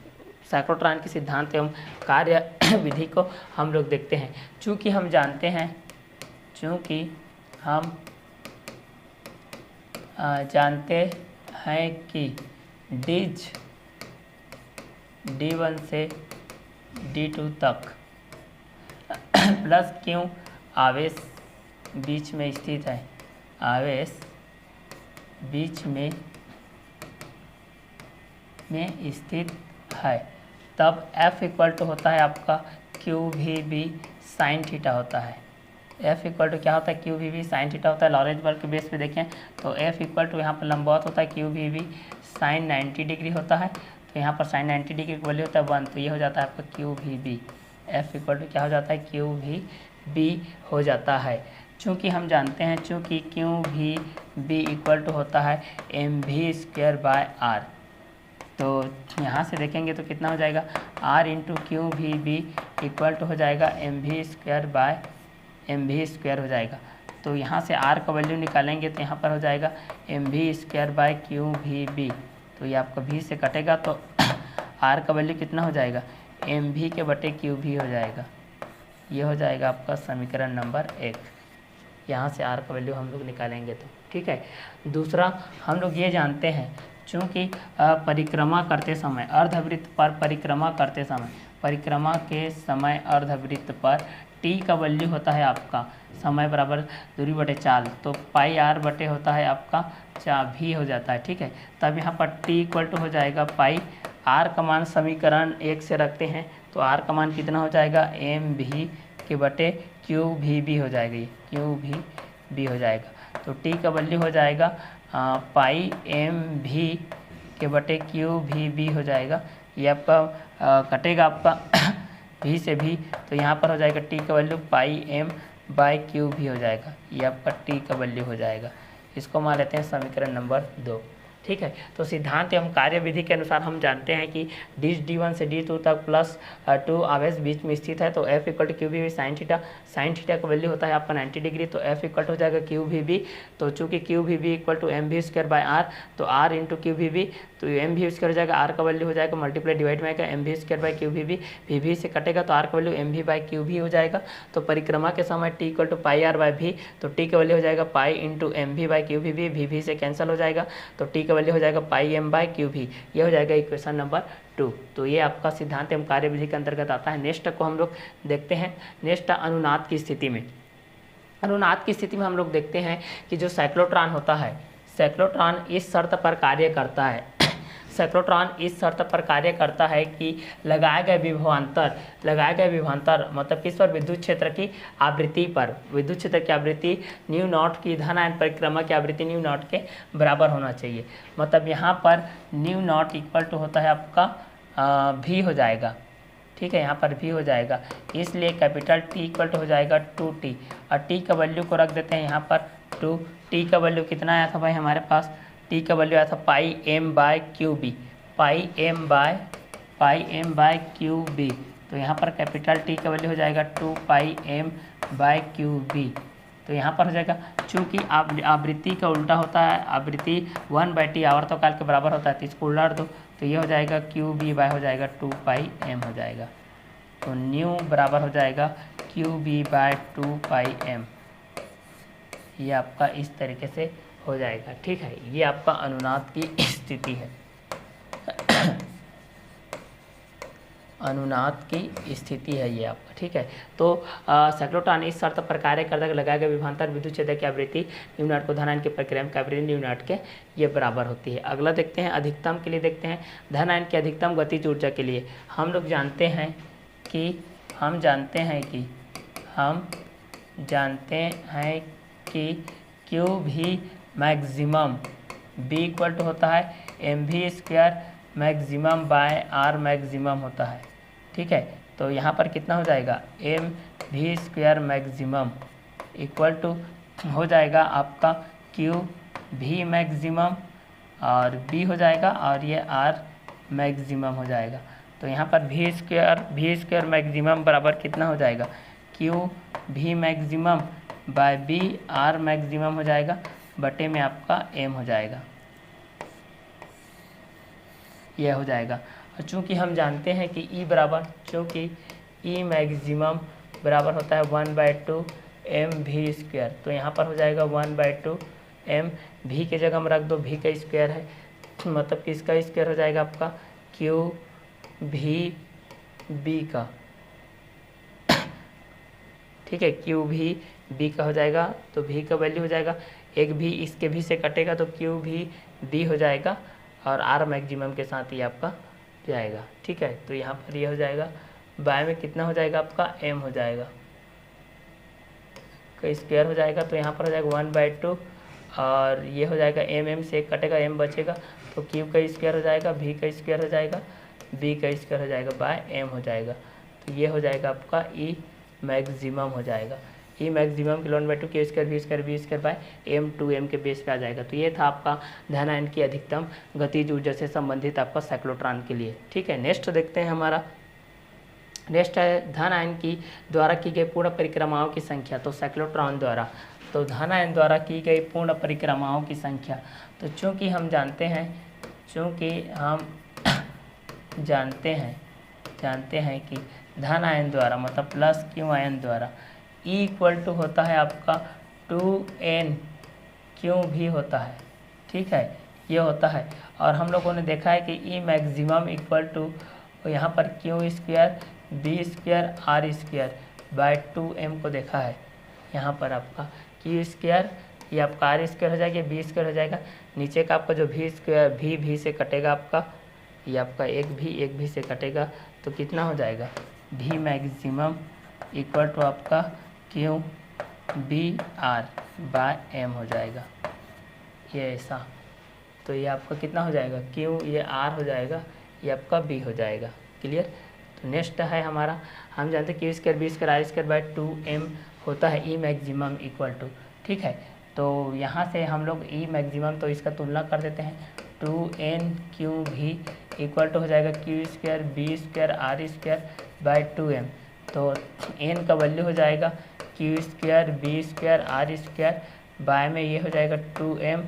साइक्लोट्रॉन की सिद्धांत एवं कार्य विधि को हम लोग देखते हैं। चूँकि हम जानते हैं कि डिज D1 से D2 तक प्लस क्यों आवेश बीच में स्थित है, स्थित है, तब F इक्वल टू होता है आपका QVB साइन थीटा होता है। F इक्वल टू क्या होता है QVB साइन थीटा होता है। लॉरेंज बर्ग के बेस पे देखें तो F इक्वल टू यहाँ पर लंबवत होता है QVB साइन 90 डिग्री होता है। तो यहाँ पर साइन 90 डिग्री की वैल्यू होता है 1, तो ये हो जाता है आपका QVB। F इक्वल टू क्या हो जाता है QVB हो जाता है। चूँकि हम जानते हैं QVB इक्वल टू होता है mv²/r, तो यहाँ से देखेंगे तो कितना हो जाएगा R into QVB equal to हो जाएगा mv² हो जाएगा। तो यहाँ से R का वैल्यू निकालेंगे तो यहाँ पर हो जाएगा mv²/QVB, तो ये आपका V से कटेगा तो R का वैल्यू कितना हो जाएगा mv/QV हो जाएगा। ये हो जाएगा आपका समीकरण नंबर 1। यहाँ से R का वैल्यू हम लोग निकालेंगे तो ठीक है। दूसरा हम लोग ये जानते हैं चूँकि परिक्रमा करते समय अर्धवृत्त पर परिक्रमा के समय अर्धवृत्त पर T का वैल्यू होता है आपका समय बराबर दूरी बटे चाल, तो पाई R बटे होता है आपका V हो जाता है। ठीक है, तब यहाँ पर T इक्वल टू हो जाएगा पाई R का मान समीकरण 1 से रखते हैं तो R का मान कितना हो जाएगा mv/QVB हो जाएगा, ये QVB हो जाएगा। तो T का वैल्यू हो जाएगा पाई mv/QVB हो जाएगा। ये आपका कटेगा आपका V से भी, तो यहाँ पर हो जाएगा T का वैल्यू पाई m/QV हो जाएगा। ये आपका T का वैल्यू हो जाएगा। इसको मान लेते हैं समीकरण नंबर 2। ठीक है, तो सिद्धांत एवं कार्य विधि के अनुसार हम जानते हैं कि डिज D1 से D2 तक प्लस 2 आवेश बीच में स्थित है, तो F equal to QVB sine theta का वैल्यू होता है आपका 90 डिग्री, तो F इक्वल टू हो जाएगा QVB। तो चूँकि QVB इक्वल टू mv²/r, तो R इंटू QVB, तो mv² हो जाएगा, R का वैल्यू हो जाएगा मल्टीप्लाई डिवाइड में आएगा mv²/QVB, VV से कटेगा तो R का वैल्यू mv/QV हो जाएगा। तो परिक्रमा के समय T equal to pi R/V, तो T का वैल्यू हो जाएगा पाई इंटू mv/QVB, VV से कैंसिल हो जाएगा, तो T का वैल्यू हो जाएगा पाई m/QV। ये हो जाएगा इक्वेशन नंबर 2। तो ये आपका सिद्धांत एवं कार्य विधि के अंतर्गत आता है। नेक्स्ट को हम लोग देखते हैं। नेक्स्ट अनुनाद की स्थिति में हम लोग देखते हैं कि जो साइक्लोट्रॉन होता है, साइक्लोट्रॉन इस शर्त पर कार्य करता है साइक्लोट्रॉन इस शर्त पर कार्य करता है कि लगाए गए विभवांतर मतलब किस पर, विद्युत क्षेत्र की आवृत्ति पर, विद्युत क्षेत्र की आवृत्ति न्यू नॉट की धन आयन परिक्रमा की आवृत्ति न्यू नॉट के बराबर होना चाहिए। मतलब यहाँ पर न्यू नॉट इक्वल टू होता है आपका भी हो जाएगा, ठीक है, यहाँ पर भी हो जाएगा, इसलिए कैपिटल T इक्वल टू हो जाएगा 2T और T का वैल्यू को रख देते हैं यहाँ पर 2। T का वैल्यू कितना आया था भाई हमारे पास, T का वैल्यू आया था पाई एम बाय क्यू बी, पाई एम बाय क्यू बी। तो यहाँ पर कैपिटल T का वैल्यू हो जाएगा 2 पाई एम बाय क्यू बी। तो यहाँ पर हो जाएगा, चूँकि आवृत्ति का उल्टा होता है, आवृत्ति 1/T आवर्तकाल के बराबर होता है, तो इसको उलट दो तो ये हो जाएगा क्यू बी बाय हो जाएगा 2 पाई एम हो जाएगा। तो न्यू बराबर हो जाएगा क्यू बी बाय 2 पाई एम। ये आपका इस तरीके से हो जाएगा, ठीक है। ये आपका अनुनाद की स्थिति है, अनुनाद की स्थिति है ये आपका, ठीक है। तो साइक्लोट्रॉन इस शर्त पर कार्य करता है, लगाए गए विभवांतर विद्युत क्षेत्र की आवृत्ति न्यू नॉट को धन आयन की प्रक्रिया में आवृत्ति न्यू नॉट के ये बराबर होती है। अगला देखते हैं अधिकतम के लिए, देखते हैं धन आयन की अधिकतम गतिज ऊर्जा के लिए हम लोग जानते हैं कि क्यू भी मैक्सिमम बी इक्वल टू होता है M V square maximum by R maximum होता है, ठीक है। तो यहाँ पर कितना हो जाएगा, M V square maximum equal to हो जाएगा आपका क्यू भी मैक्सिमम और बी हो जाएगा और ये आर मैक्सिमम हो जाएगा। तो यहाँ पर वी स्क्वायर मैक्सिमम बराबर कितना हो जाएगा, क्यू भी maximum by B R maximum हो जाएगा, बटे में आपका एम हो जाएगा, यह हो जाएगा। और चूँकि हम जानते हैं कि ई बराबर, चूँकि ई मैक्सिमम बराबर होता है 1/2 एम वी स्क्वायर, तो यहाँ पर हो जाएगा 1/2 एम भी के जगह में रख दो, भी का स्क्वायर है मतलब कि इसका स्क्वायर हो जाएगा आपका क्यू भी बी का, ठीक है, क्यू भी बी का हो जाएगा। तो भी का वैल्यू हो जाएगा, एक भी इसके भी से कटेगा तो क्यू भी बी हो जाएगा और आर मैक्सिमम के साथ ही आपका जाएगा, ठीक है। तो यहाँ पर ये हो जाएगा, बाय में कितना हो जाएगा आपका एम हो जाएगा का स्क्वायर हो जाएगा, तो यहाँ पर हो जाएगा 1/2 और ये हो जाएगा एम से कटेगा, एम बचेगा तो क्यू का स्क्वायर हो जाएगा, भी का स्क्वायर हो जाएगा, बी का स्क्वायर हो जाएगा बाय एम हो जाएगा। तो ये हो जाएगा आपका ई मैक्सिमम हो जाएगा, ई मैक्सिमम के 1/2 के square B square by M 2m के बेस पे आ जाएगा। तो ये था आपका धन आयन की अधिकतम गतिज ऊर्जा से संबंधित आपका साइक्लोट्रॉन के लिए, ठीक है। नेक्स्ट देखते हैं हमारा, नेक्स्ट है धन आयन की द्वारा की गई पूर्ण परिक्रमाओं की संख्या। तो साइक्लोट्रॉन द्वारा, तो धन आयन द्वारा की गई पूर्ण परिक्रमाओं की संख्या, तो चूँकि हम जानते हैं कि धन आयन द्वारा मतलब प्लस क्यू आयन द्वारा E इक्वल टू होता है आपका 2n क्यू भी होता है, ठीक है, ये होता है। और हम लोगों ने देखा है कि E मैक्सिमम इक्वल टू यहाँ पर Q square B square R square by 2m को देखा है। यहाँ पर आपका क्यू स्क्वायर ये आपका आर स्क्वायर हो जाएगा, बी स्क्वायर हो जाएगा, नीचे का आपका जो भी स्क्वायर भी से कटेगा आपका, ये आपका एक भी से कटेगा, तो कितना हो जाएगा, भी मैक्सिमम इक्वल टू आपका Q B R by M हो जाएगा, ये ऐसा। तो ये आपका कितना हो जाएगा, क्यू ये आर हो जाएगा, ये आपका बी हो जाएगा, क्लियर। तो नेक्स्ट है हमारा, हम जानते हैं Q square B square R square by 2m होता है ई मैक्सिमम इक्वल टू, ठीक है। तो यहाँ से हम लोग ई मैक्सिमम तो इसका तुलना कर देते हैं, 2n क्यू भी इक्वल टू हो जाएगा Q square B square R square by 2m। तो n का वैल्यू हो जाएगा Q square B square R square by में ये हो जाएगा 2m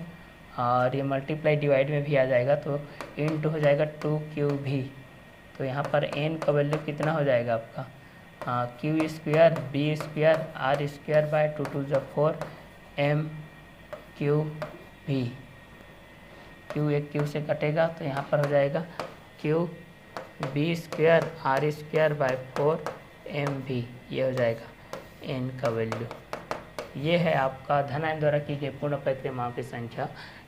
और ये मल्टीप्लाई डिवाइड में भी आ जाएगा, तो इंटू हो जाएगा 2q भी। तो यहाँ पर n का वैल्यू कितना हो जाएगा आपका, Q square B square R square by 2 2 4 m Q भी, क्यू एक क्यू से कटेगा तो यहाँ पर हो जाएगा Q B square R square by 4 M भी, ये हो जाएगा n का वैल्यू। ये है आपका धन आयन द्वारा की गई पूर्ण परिक्रमाओं की संख्या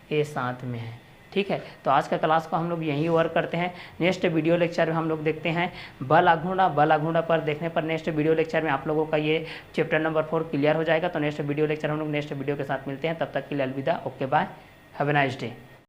के साथ में है, ठीक है, तो आज का क्लास को हम लोग यहीं ओवर करते हैं। नेक्स्ट वीडियो लेक्चर में हम लोग देखते हैं बल आघूर्ण पर देखने पर नेक्स्ट वीडियो लेक्चर में आप लोगों का ये चैप्टर नंबर 4 क्लियर हो जाएगा। तो नेक्स्ट वीडियो लेक्चर हम लोग नेक्स्ट वीडियो के साथ मिलते हैं, तब तक के लिए अलविदा, okay bye, have a nice day.